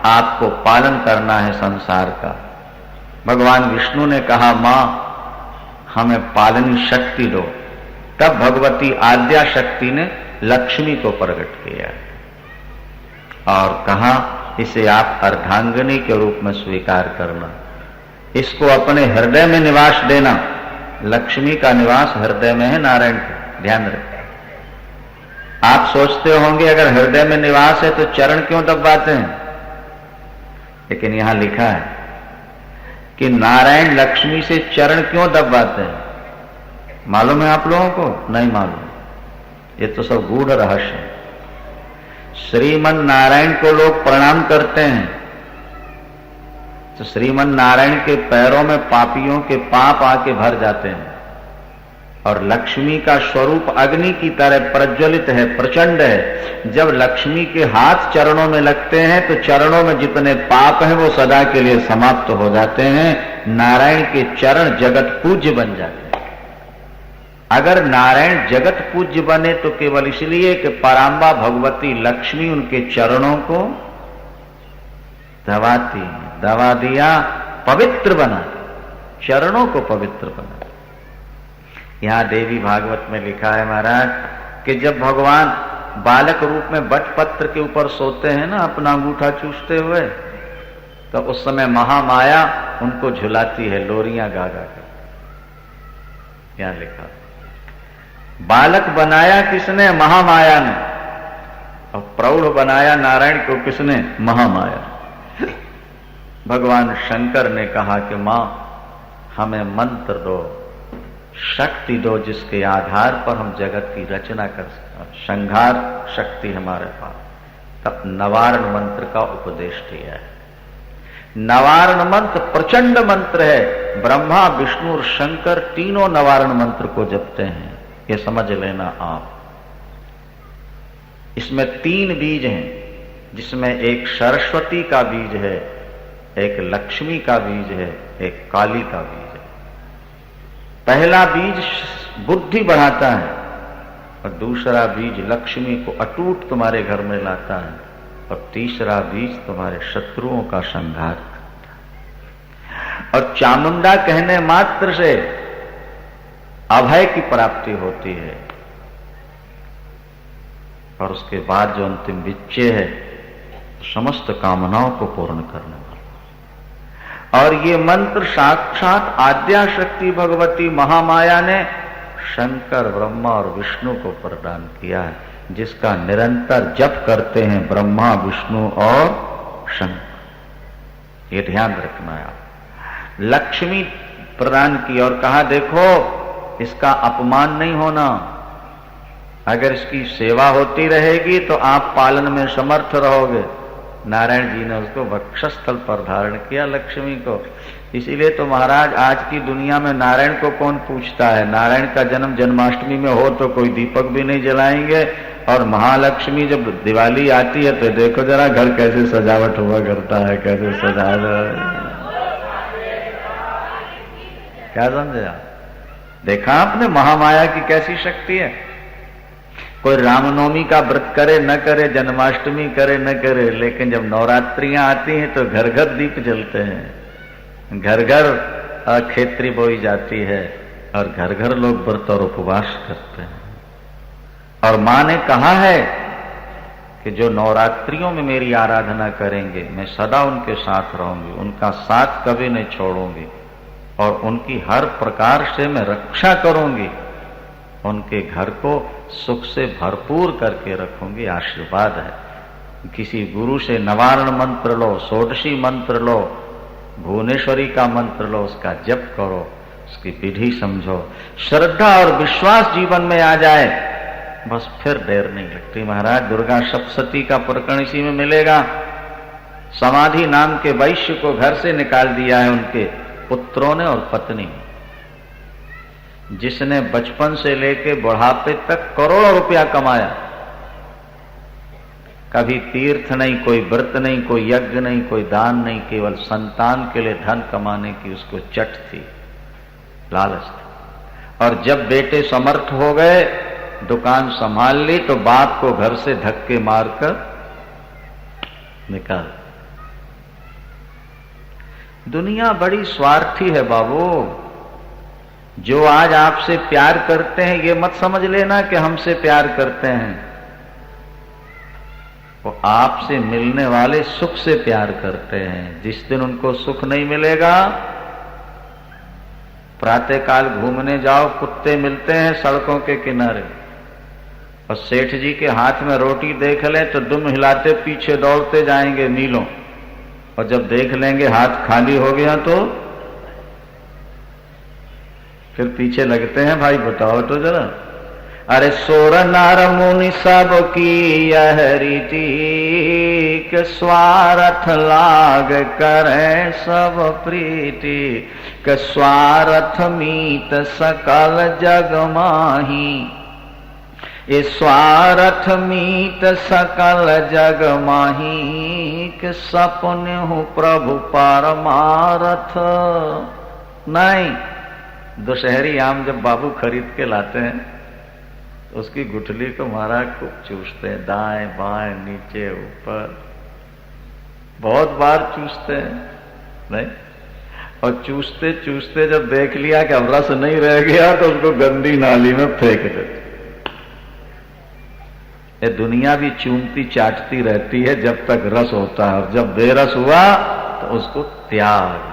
आपको पालन करना है संसार का। भगवान विष्णु ने कहा मां हमें पालनी शक्ति दो। तब भगवती आद्या शक्ति ने लक्ष्मी को प्रकट किया और कहा इसे आप अर्धांगिनी के रूप में स्वीकार करना, इसको अपने हृदय में निवास देना। लक्ष्मी का निवास हृदय में है नारायण का, ध्यान रखें। आप सोचते होंगे अगर हृदय में निवास है तो चरण क्यों दबाते हैं? लेकिन यहां लिखा है कि नारायण लक्ष्मी से चरण क्यों दबाते हैं? मालूम है आप लोगों को? नहीं मालूम। ये तो सब गूढ़ रहस्य है। श्रीमन नारायण को लोग प्रणाम करते हैं तो श्रीमन नारायण के पैरों में पापियों के पाप आके भर जाते हैं, और लक्ष्मी का स्वरूप अग्नि की तरह प्रज्वलित है, प्रचंड है। जब लक्ष्मी के हाथ चरणों में लगते हैं तो चरणों में जितने पाप हैं वो सदा के लिए समाप्त हो जाते हैं। नारायण के चरण जगत पूज्य बन जाते हैं। अगर नारायण जगत पूज्य बने तो केवल इसलिए कि पराम्बा भगवती लक्ष्मी उनके चरणों को दबाती, दबा दिया, पवित्र बना, चरणों को पवित्र बना। यहां देवी भागवत में लिखा है महाराज कि जब भगवान बालक रूप में बटपत्र के ऊपर सोते हैं ना अपना अंगूठा चूसते हुए, तो उस समय महामाया उनको झुलाती है लोरियां गा गा कर। यहां लिखा बालक बनाया किसने? महामाया ने। और प्रौढ़ बनाया नारायण को किसने? महामाया। भगवान शंकर ने कहा कि मां हमें मंत्र दो, शक्ति दो, जिसके आधार पर हम जगत की रचना कर सकें। संहार शक्ति हमारे पास। तब नवारण मंत्र का उपदेश दिया है। नवारण मंत्र प्रचंड मंत्र है। ब्रह्मा विष्णु और शंकर तीनों नवारण मंत्र को जपते हैं, ये समझ लेना आप। इसमें 3 बीज हैं, जिसमें एक सरस्वती का बीज है, एक लक्ष्मी का बीज है, एक काली का बीज है। पहला बीज बुद्धि बढ़ाता है और दूसरा बीज लक्ष्मी को अटूट तुम्हारे घर में लाता है, और तीसरा बीज तुम्हारे शत्रुओं का संहार करता है। और चामुंडा कहने मात्र से अभय की प्राप्ति होती है, और उसके बाद जो अंतिम विजय है समस्त कामनाओं को पूर्ण करने वाला। और ये मंत्र साक्षात आद्या शक्ति भगवती महामाया ने शंकर, ब्रह्मा और विष्णु को प्रदान किया है, जिसका निरंतर जप करते हैं ब्रह्मा, विष्णु और शंकर। ये ध्यान रखना है आप। लक्ष्मी प्रदान की और कहा देखो इसका अपमान नहीं होना। अगर इसकी सेवा होती रहेगी तो आप पालन में समर्थ रहोगे। नारायण जी ने उसको वक्षस्थल पर धारण किया, लक्ष्मी को। इसीलिए तो महाराज आज की दुनिया में नारायण को कौन पूछता है। नारायण का जन्म जन्माष्टमी में हो तो कोई दीपक भी नहीं जलाएंगे, और महालक्ष्मी जब दिवाली आती है तो देखो जरा घर कैसे सजावट हुआ करता है, कैसे सजावट। क्या समझे आप? देखा आपने महामाया की कैसी शक्ति है। कोई रामनवमी का व्रत करे न करे, जन्माष्टमी करे न करे, लेकिन जब नवरात्रियां आती हैं तो घर घर दीप जलते हैं, घर घर खेतरी बोई जाती है, और घर घर लोग व्रत और उपवास करते हैं। और मां ने कहा है कि जो नवरात्रियों में मेरी आराधना करेंगे मैं सदा उनके साथ रहूंगी, उनका साथ कभी नहीं छोड़ूंगी, और उनकी हर प्रकार से मैं रक्षा करूंगी, उनके घर को सुख से भरपूर करके रखूंगी। आशीर्वाद है। किसी गुरु से नवारण मंत्र लो, षोडशी मंत्र लो, भुवनेश्वरी का मंत्र लो, उसका जप करो, उसकी विधि समझो, श्रद्धा और विश्वास जीवन में आ जाए, बस फिर देर नहीं लगती। महाराज दुर्गा सप्तशती का प्रकरण इसी में मिलेगा। समाधि नाम के वैश्य को घर से निकाल दिया है उनके पुत्रों ने और पत्नी, जिसने बचपन से लेके बुढ़ापे तक करोड़ों रुपया कमाया, कभी तीर्थ नहीं, कोई व्रत नहीं, कोई यज्ञ नहीं, कोई दान नहीं, केवल संतान के लिए धन कमाने की उसको चट थी, लालच थी। और जब बेटे समर्थ हो गए, दुकान संभाल ली, तो बाप को घर से धक्के मारकर निकाल। दुनिया बड़ी स्वार्थी है बाबू। जो आज आपसे प्यार करते हैं ये मत समझ लेना कि हमसे प्यार करते हैं, वो आपसे मिलने वाले सुख से प्यार करते हैं। जिस दिन उनको सुख नहीं मिलेगा, प्रातःकाल घूमने जाओ, कुत्ते मिलते हैं सड़कों के किनारे, और सेठ जी के हाथ में रोटी देख लें तो दुम हिलाते पीछे दौड़ते जाएंगे मीलों। और जब देख लेंगे हाथ खाली हो गया तो फिर पीछे लगते हैं, भाई बताओ तो जरा। अरे सोर नार मुनि सब की यह रीति, के स्वार्थ लाग करे सब प्रीति, के स्वार्थ मीत सकल जग माही, ये स्वार्थ मीत सकल जग माही, के सपने हूँ प्रभु परमारथ नहीं। दुशहरी आम जब बाबू खरीद के लाते हैं उसकी गुठली को महाराज खूब चूसते हैं, दाएं बाएं नीचे ऊपर, बहुत बार चूसते हैं नहीं। और चूसते चूसते जब देख लिया कि अब रस नहीं रह गया तो उसको गंदी नाली में फेंक देते। ये दुनिया भी चूमती चाटती रहती है जब तक रस होता है, और जब बेरस हुआ तो उसको त्याग।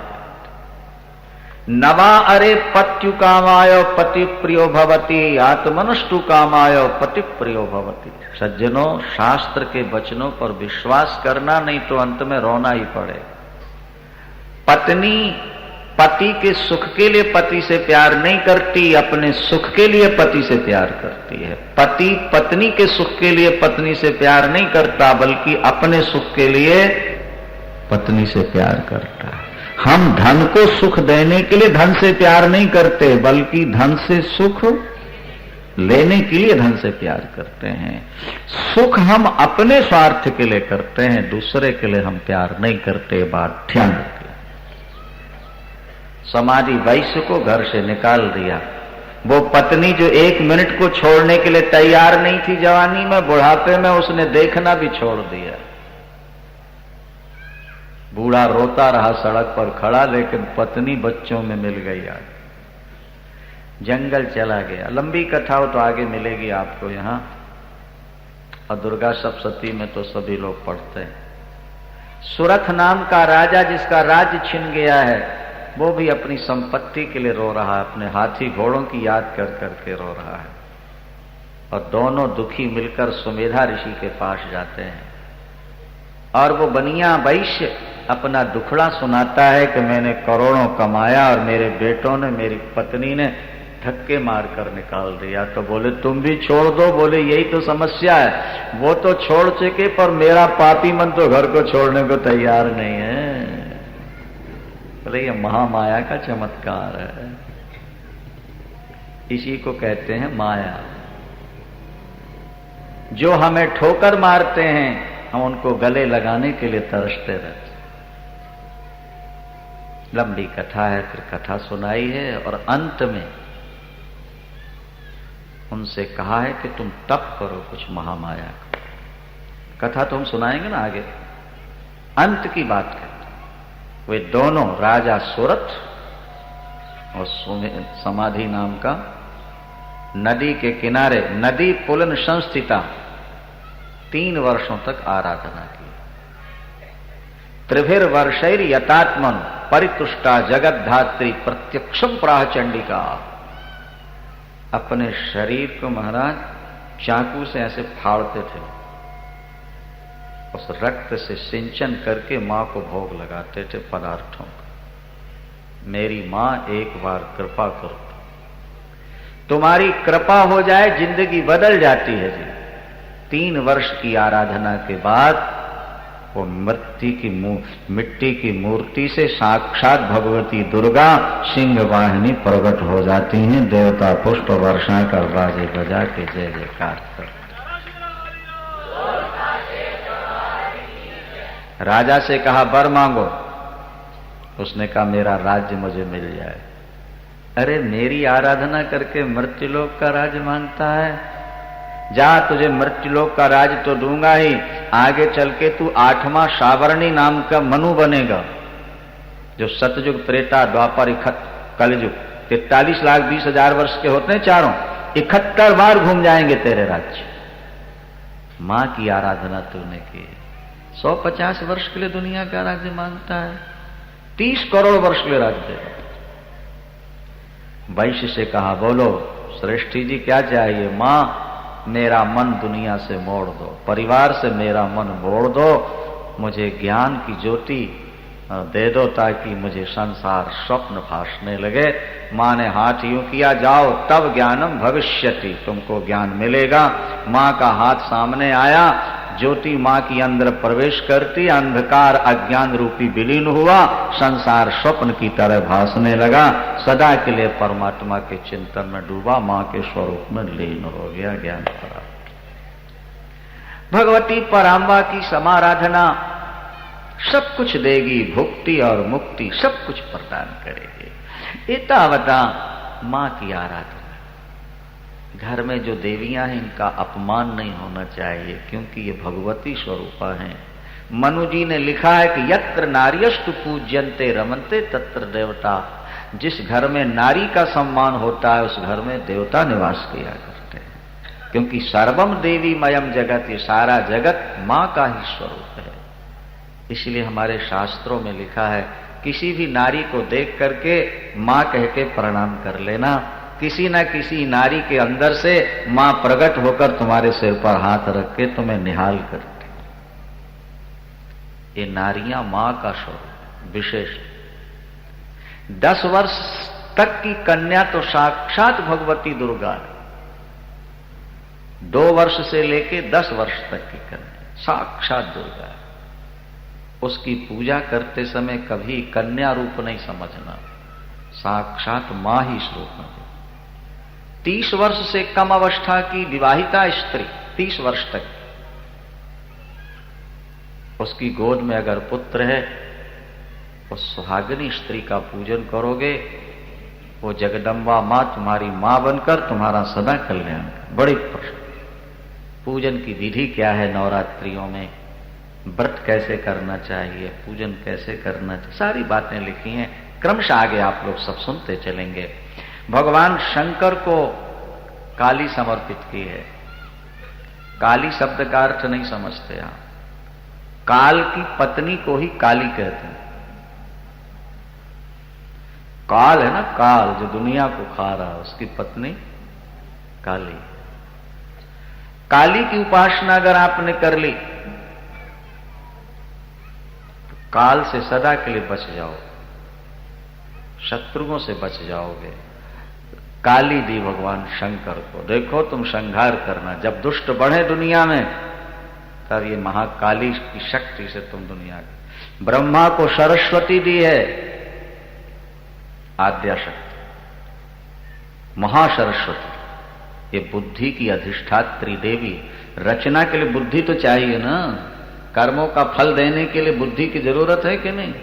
नवा अरे पत्यु कामाय पति प्रियो भवती, आत्मनष्टु कामाय पति प्रियो भवती। सज्जनों, शास्त्र के वचनों पर विश्वास करना, नहीं तो अंत में रोना ही पड़े। पत्नी पति के सुख के लिए पति से प्यार नहीं करती, अपने सुख के लिए पति से प्यार करती है। पति पत्नी के सुख के लिए पत्नी से प्यार नहीं करता, बल्कि अपने सुख के लिए पत्नी से प्यार करता है। हम धन को सुख देने के लिए धन से प्यार नहीं करते, बल्कि धन से सुख लेने के लिए धन से प्यार करते हैं। सुख हम अपने स्वार्थ के लिए करते हैं, दूसरे के लिए हम प्यार नहीं करते। बात ध्यान रखिए। समाधि वैश्य को घर से निकाल दिया। वो पत्नी जो 1 मिनट को छोड़ने के लिए तैयार नहीं थी जवानी में, बुढ़ापे में उसने देखना भी छोड़ दिया। बूढ़ा रोता रहा सड़क पर खड़ा, लेकिन पत्नी बच्चों में मिल गई। आज जंगल चला गया। लंबी कथा हो तो आगे मिलेगी आपको यहां, और दुर्गा सप्तशती में तो सभी लोग पढ़ते हैं। सुरथ नाम का राजा, जिसका राज्य छिन गया है, वो भी अपनी संपत्ति के लिए रो रहा है, अपने हाथी घोड़ों की याद कर करके रो रहा है। और दोनों दुखी मिलकर सुमेधा ऋषि के पास जाते हैं, और वो बनिया वैश्य अपना दुखड़ा सुनाता है कि मैंने करोड़ों कमाया और मेरे बेटों ने, मेरी पत्नी ने धक्के मारकर निकाल दिया। तो बोले तुम भी छोड़ दो। बोले यही तो समस्या है, वो तो छोड़ चुके पर मेरा पापी मन तो घर को छोड़ने को तैयार नहीं है। बोले ये महामाया का चमत्कार है, इसी को कहते हैं माया। जो हमें ठोकर मारते हैं, हम उनको गले लगाने के लिए तरसते रहते। लंबी कथा है, फिर कथा सुनाई है, और अंत में उनसे कहा है कि तुम तप करो कुछ महामाया का। कथा तो हम सुनाएंगे ना आगे, अंत की बात करते। वे दोनों, राजा सुरथ और समाधि नाम का, नदी के किनारे, नदी पुलन संस्थिता, 3 वर्षों तक आराधना की। त्रिभिर वर्षैर यतात्मन परितुष्टा जगत धात्री प्रत्यक्षम प्राह चंडिका। अपने शरीर को महाराज चाकू से ऐसे फाड़ते थे, उस रक्त से सिंचन करके मां को भोग लगाते थे पदार्थों का। मेरी मां एक बार कृपा करो, तुम्हारी कृपा हो जाए जिंदगी बदल जाती है जी। 3 वर्ष की आराधना के बाद वो मिट्टी की मूर्ति से साक्षात भगवती दुर्गा सिंह वाहिनी प्रकट हो जाती हैं। देवता पुष्प वर्षा कर बाजे बजा के जय जयकार करते। राजा से कहा वर मांगो, उसने कहा मेरा राज्य मुझे मिल जाए। अरे मेरी आराधना करके मृत्युलोक का राज्य मांगता है? जा, तुझे मृत्युलोक का राज्य तो दूंगा ही, आगे चल के तू 8वां सावर्णी नाम का मनु बनेगा, जो सतयुग, त्रेता, द्वापर, कलयुग 43,20,000 वर्ष के होते हैं चारों, 71 बार घूम जाएंगे तेरे राज्य। मां की आराधना तूने की। 150 वर्ष के लिए दुनिया का राज्य मांगता है, 30 करोड़ वर्ष के लिए राज्य देगा। वैश्य से कहा बोलो श्रेष्ठी जी क्या चाहिए? मां मेरा मन दुनिया से मोड़ दो, परिवार से मेरा मन मोड़ दो, मुझे ज्ञान की ज्योति दे दो ताकि मुझे संसार स्वप्न भासने लगे। माँ ने हाथ यूं किया, जाओ तब ज्ञानम भविष्यति, तुमको ज्ञान मिलेगा। माँ का हाथ सामने आया, ज्योति माँ की अंदर प्रवेश करती, अंधकार अज्ञान रूपी विलीन हुआ, संसार स्वप्न की तरह भासने लगा। सदा के लिए परमात्मा के चिंतन में डूबा, माँ के स्वरूप में लीन हो गया, ज्ञान प्राप्त। भगवती पराम्बा की समाराधना सब कुछ देगी, भुक्ति और मुक्ति सब कुछ प्रदान करेगी। एतावता माँ की आराधना। घर में जो देवियां हैं इनका अपमान नहीं होना चाहिए, क्योंकि ये भगवती स्वरूपा हैं। मनु जी ने लिखा है कि यत्र नार्यस्तु पूज्यन्ते रमन्ते तत्र देवता। जिस घर में नारी का सम्मान होता है उस घर में देवता निवास किया करते हैं, क्योंकि सर्वम देवी मयम जगत, ये सारा जगत माँ का ही स्वरूप है। इसलिए हमारे शास्त्रों में लिखा है किसी भी नारी को देख करके माँ कह के प्रणाम कर लेना। किसी न किसी नारी के अंदर से माँ प्रकट होकर तुम्हारे सिर पर हाथ रख के तुम्हें निहाल करती। ये नारियां माँ का स्वरूप विशेष। 10 वर्ष तक की कन्या तो साक्षात भगवती दुर्गा, 2 वर्ष से लेके 10 वर्ष तक की कन्या साक्षात दुर्गा। उसकी पूजा करते समय कभी कन्या रूप नहीं समझना, साक्षात मां ही इस रूप में। 30 वर्ष से कम अवस्था की विवाहिता स्त्री 30 वर्ष तक, उसकी गोद में अगर पुत्र है, उस सुहागिनी स्त्री का पूजन करोगे, वो जगदम्बा मां तुम्हारी मां बनकर तुम्हारा सदा कल्याण। बड़ी प्रश्न, पूजन की विधि क्या है, नवरात्रियों में व्रत कैसे करना चाहिए, पूजन कैसे करना चाहिए, सारी बातें लिखी हैं। क्रमशः आगे आप लोग सब सुनते चलेंगे। भगवान शंकर को काली समर्पित की है। काली शब्द का अर्थ नहीं समझते आप। काल की पत्नी को ही काली कहते हैं। काल है ना, काल जो दुनिया को खा रहा है, उसकी पत्नी काली। काली की उपासना अगर आपने कर ली, काल से सदा के लिए बच जाओ, शत्रुओं से बच जाओगे। काली दी भगवान शंकर को। देखो तुम संहार करना, जब दुष्ट बढ़े दुनिया में तब ये महाकाली की शक्ति से तुम दुनिया की। ब्रह्मा को सरस्वती दी है, आद्या शक्ति, महासरस्वती, ये बुद्धि की अधिष्ठात्री देवी। रचना के लिए बुद्धि तो चाहिए ना, कर्मों का फल देने के लिए बुद्धि की जरूरत है कि नहीं।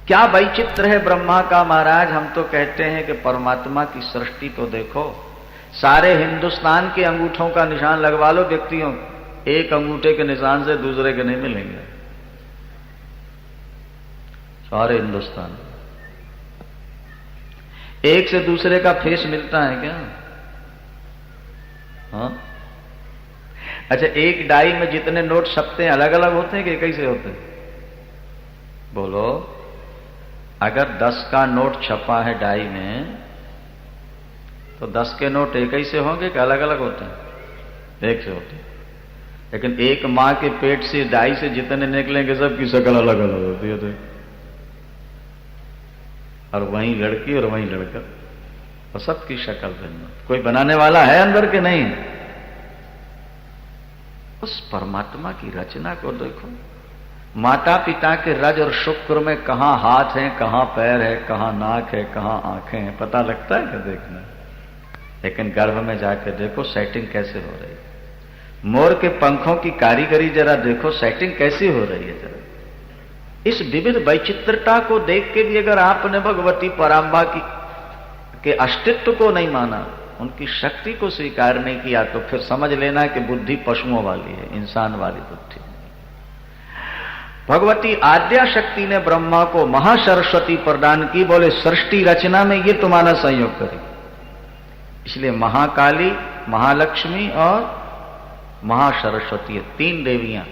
क्या वैचित्र है ब्रह्मा का महाराज। हम तो कहते हैं कि परमात्मा की सृष्टि तो देखो, सारे हिंदुस्तान के अंगूठों का निशान लगवा लो व्यक्तियों, एक अंगूठे के निशान से दूसरे के नहीं मिलेंगे। सारे हिंदुस्तान एक से दूसरे का फेस मिलता है क्या? हाँ, अच्छा, एक डाई में जितने नोट छपते हैं अलग अलग होते हैं कि कैसे होते हैं? बोलो, अगर 10 का नोट छपा है डाई में तो 10 के नोट एक ही से होंगे कि अलग अलग होते हैं? एक से होते हैं। लेकिन एक मां के पेट से डाई से जितने निकलेंगे सबकी शक्ल अलग अलग होती है। तो और वहीं लड़की और वहीं लड़का, और सबकी शक्ल भिन्न। कोई बनाने वाला है अंदर के नहीं? उस परमात्मा की रचना को देखो। माता पिता के रज और शुक्र में कहां हाथ है, कहां पैर है, कहां नाक है, कहां आंखें हैं, पता लगता है क्या देखना? लेकिन गर्भ में जाके देखो सेटिंग कैसे हो रही है। मोर के पंखों की कारीगरी जरा देखो, सेटिंग कैसी हो रही है जरा। इस विविध वैचित्रता को देख के भी अगर आपने भगवती पराम्बा की के अस्तित्व को नहीं माना, उनकी शक्ति को स्वीकार नहीं किया, तो फिर समझ लेना कि बुद्धि पशुओं वाली है, इंसान वाली बुद्धि। भगवती आद्या शक्ति ने ब्रह्मा को महासरस्वती प्रदान की। बोले सृष्टि रचना में ये तुम्हारा सहयोग करेगी। इसलिए महाकाली, महालक्ष्मी और महासरस्वती, 3 देवियां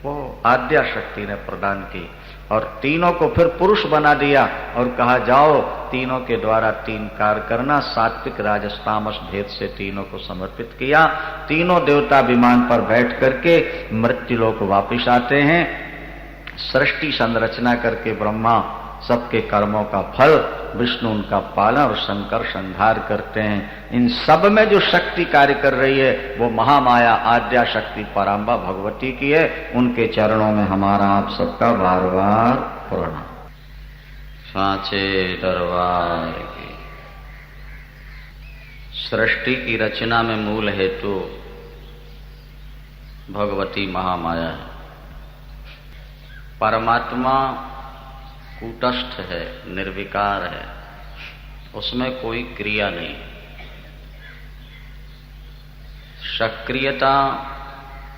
वो आद्या शक्ति ने प्रदान की। और तीनों को फिर पुरुष बना दिया और कहा जाओ तीनों के द्वारा 3 कार्य करना। सात्विक राजस तामस भेद से तीनों को समर्पित किया। तीनों देवता विमान पर बैठ करके मृत्युलोक वापिस आते हैं। सृष्टि संरचना करके ब्रह्मा सबके कर्मों का फल, विष्णु उनका पालन और शंकर संहार करते हैं। इन सब में जो शक्ति कार्य कर रही है वो महामाया आद्या शक्ति पराम्बा भगवती की है। उनके चरणों में हमारा आप सबका बार बार प्रणाम। सांचे दरबार की। सृष्टि की रचना में मूल हेतु भगवती महामाया है। परमात्मा कूटस्थ है, निर्विकार है, उसमें कोई क्रिया नहीं। सक्रियता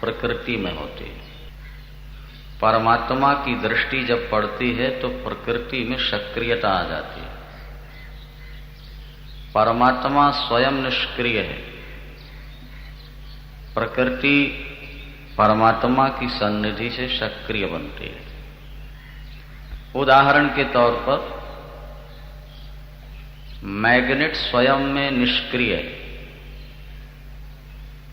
प्रकृति में होती है। परमात्मा की दृष्टि जब पड़ती है तो प्रकृति में सक्रियता आ जाती है। परमात्मा स्वयं निष्क्रिय है, प्रकृति परमात्मा की सन्निधि से सक्रिय बनती है। उदाहरण के तौर पर मैग्नेट स्वयं में निष्क्रिय है,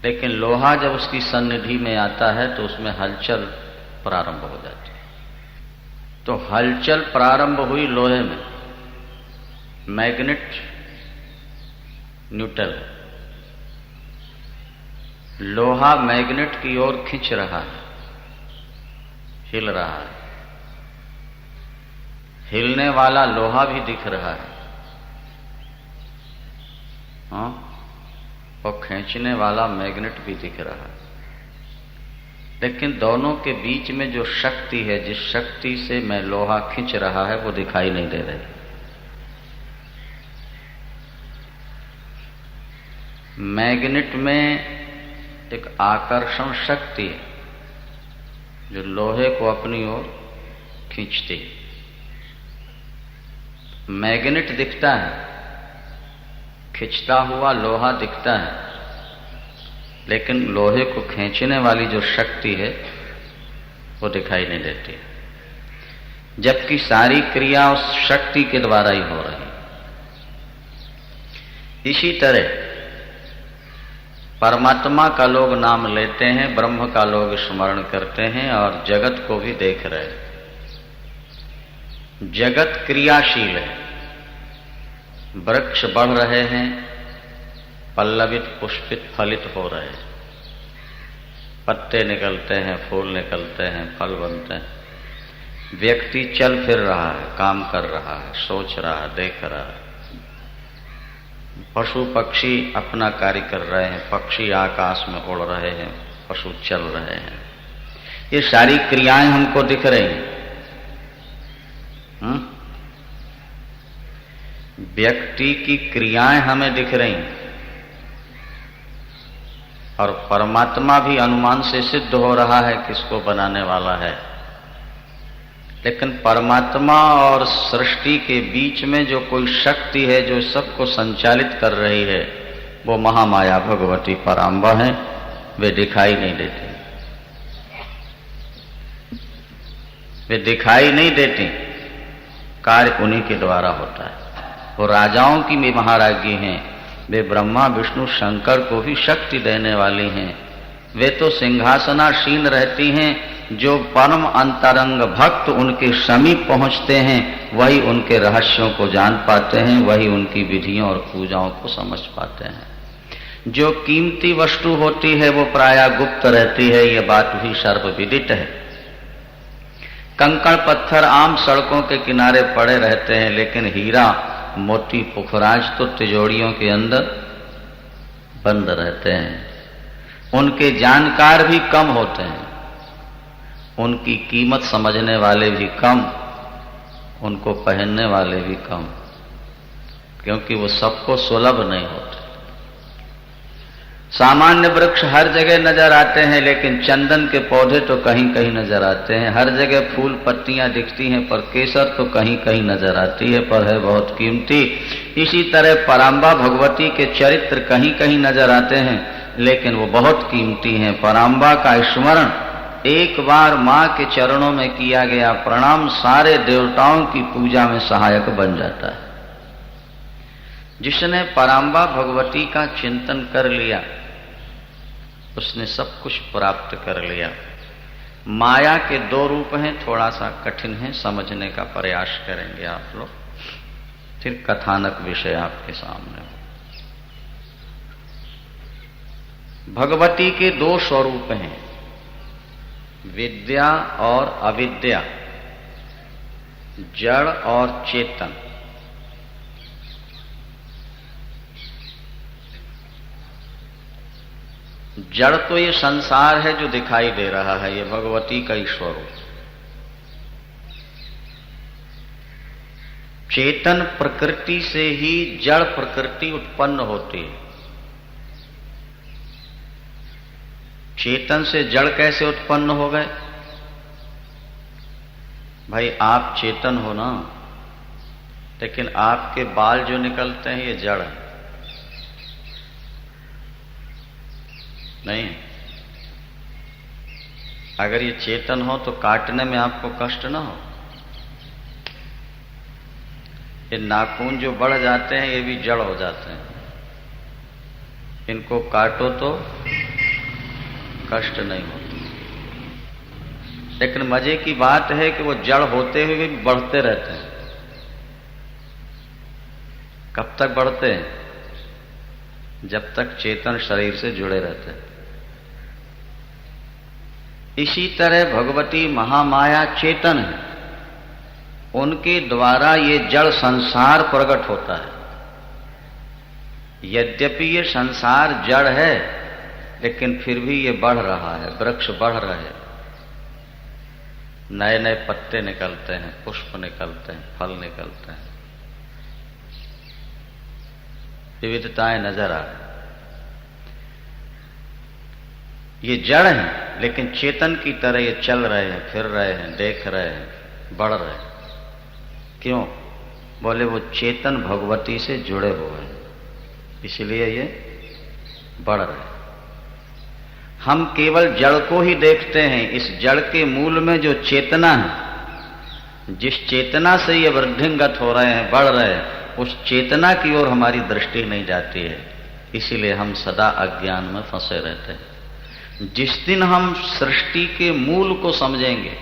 लेकिन लोहा जब उसकी सन्निधि में आता है तो उसमें हलचल प्रारंभ हो जाती है। तो हलचल प्रारंभ हुई लोहे में, मैग्नेट न्यूट्रल है, लोहा मैग्नेट की ओर खींच रहा है, हिल रहा है। हिलने वाला लोहा भी दिख रहा है, हाँ, और खींचने वाला मैग्नेट भी दिख रहा है। लेकिन दोनों के बीच में जो शक्ति है, जिस शक्ति से मैं लोहा खींच रहा है, वो दिखाई नहीं दे रही। मैग्नेट में एक आकर्षण शक्ति है जो लोहे को अपनी ओर खींचती है। मैग्नेट दिखता है, खिंचता हुआ लोहा दिखता है, लेकिन लोहे को खींचने वाली जो शक्ति है वो दिखाई नहीं देती, जबकि सारी क्रिया उस शक्ति के द्वारा ही हो रही। इसी तरह परमात्मा का लोग नाम लेते हैं, ब्रह्म का लोग स्मरण करते हैं और जगत को भी देख रहे हैं। जगत क्रियाशील है, वृक्ष बढ़ रहे हैं, पल्लवित पुष्पित फलित हो रहे हैं, पत्ते निकलते हैं, फूल निकलते हैं, फल बनते हैं। व्यक्ति चल फिर रहा है, काम कर रहा है, सोच रहा है, देख रहा है। पशु पक्षी अपना कार्य कर रहे हैं, पक्षी आकाश में उड़ रहे हैं, पशु चल रहे हैं। ये सारी क्रियाएं हमको दिख रही हैं। व्यक्ति की क्रियाएं हमें दिख रही हैं और परमात्मा भी अनुमान से सिद्ध हो रहा है किसको बनाने वाला है। लेकिन परमात्मा और सृष्टि के बीच में जो कोई शक्ति है जो सबको संचालित कर रही है, वो महामाया भगवती पराम्बा है। वे दिखाई नहीं देती, वे दिखाई नहीं देती, कार्य उन्हीं के द्वारा होता है। वो राजाओं की भी महाराजी हैं, वे ब्रह्मा विष्णु शंकर को भी शक्ति देने वाली हैं। वे तो सिंहासनासीन रहती हैं। जो परम अंतरंग भक्त उनके समीप पहुंचते हैं वही उनके रहस्यों को जान पाते हैं, वही उनकी विधियों और पूजाओं को समझ पाते हैं। जो कीमती वस्तु होती है वो प्रायः गुप्त रहती है, ये बात भी सर्वविदित है। कंकड़ पत्थर आम सड़कों के किनारे पड़े रहते हैं, लेकिन हीरा मोती पुखराज तो तिजोरियों के अंदर बंद रहते हैं। उनके जानकार भी कम होते हैं, उनकी कीमत समझने वाले भी कम, उनको पहनने वाले भी कम, क्योंकि वो सबको सुलभ नहीं होते। सामान्य वृक्ष हर जगह नजर आते हैं, लेकिन चंदन के पौधे तो कहीं कहीं नजर आते हैं। हर जगह फूल पत्तियां दिखती हैं, पर केसर तो कहीं कहीं नजर आती है, पर है बहुत कीमती। इसी तरह पराम्बा भगवती के चरित्र कहीं कहीं नजर आते हैं, लेकिन वो बहुत कीमती हैं। पराम्बा का स्मरण एक बार मां के चरणों में किया गया प्रणाम सारे देवताओं की पूजा में सहायक बन जाता है। जिसने पराम्बा भगवती का चिंतन कर लिया उसने सब कुछ प्राप्त कर लिया। माया के दो रूप हैं, थोड़ा सा कठिन है, समझने का प्रयास करेंगे आप लोग, फिर कथानक विषय आपके सामने हो। भगवती के दो स्वरूप हैं, विद्या और अविद्या, जड़ और चेतन। जड़ तो ये संसार है जो दिखाई दे रहा है, ये भगवती का ही स्वरूप। चेतन प्रकृति से ही जड़ प्रकृति उत्पन्न होती है। चेतन से जड़ कैसे उत्पन्न हो गए? भाई आप चेतन हो ना, लेकिन आपके बाल जो निकलते हैं ये जड़ है, नहीं? अगर ये चेतन हो तो काटने में आपको कष्ट ना हो। ये नाखून जो बढ़ जाते हैं ये भी जड़ हो जाते हैं, इनको काटो तो कष्ट नहीं होता। लेकिन मजे की बात है कि वो जड़ होते हुए भी बढ़ते रहते हैं। कब तक बढ़ते हैं? जब तक चेतन शरीर से जुड़े रहते हैं। इसी तरह भगवती महामाया चेतन है, उनके द्वारा ये जड़ संसार प्रकट होता है। यद्यपि ये संसार जड़ है, लेकिन फिर भी ये बढ़ रहा है, वृक्ष बढ़ रहे हैं, नए नए पत्ते निकलते हैं, पुष्प निकलते हैं, फल निकलते हैं, विविधताएं नजर आ रही। ये जड़ हैं, लेकिन चेतन की तरह ये चल रहे हैं, फिर रहे हैं, देख रहे हैं, बढ़ रहे हैं। क्यों? बोले वो चेतन भगवती से जुड़े हुए हैं, इसलिए ये बढ़ रहे हैं। हम केवल जड़ को ही देखते हैं, इस जड़ के मूल में जो चेतना है, जिस चेतना से ये वृद्धिंगत हो रहे हैं, बढ़ रहे हैं, उस चेतना की ओर हमारी दृष्टि नहीं जाती है। इसीलिए हम सदा अज्ञान में फंसे रहते हैं। जिस दिन हम सृष्टि के मूल को समझेंगे,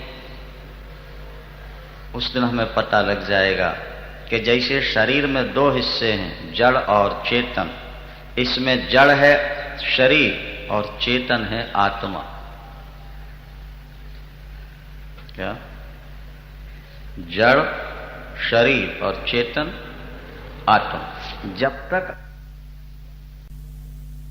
उस दिन हमें पता लग जाएगा कि जैसे शरीर में दो हिस्से हैं, जड़ और चेतन, इसमें जड़ है शरीर और चेतन है आत्मा। क्या? जड़ शरीर और चेतन आत्मा। जब तक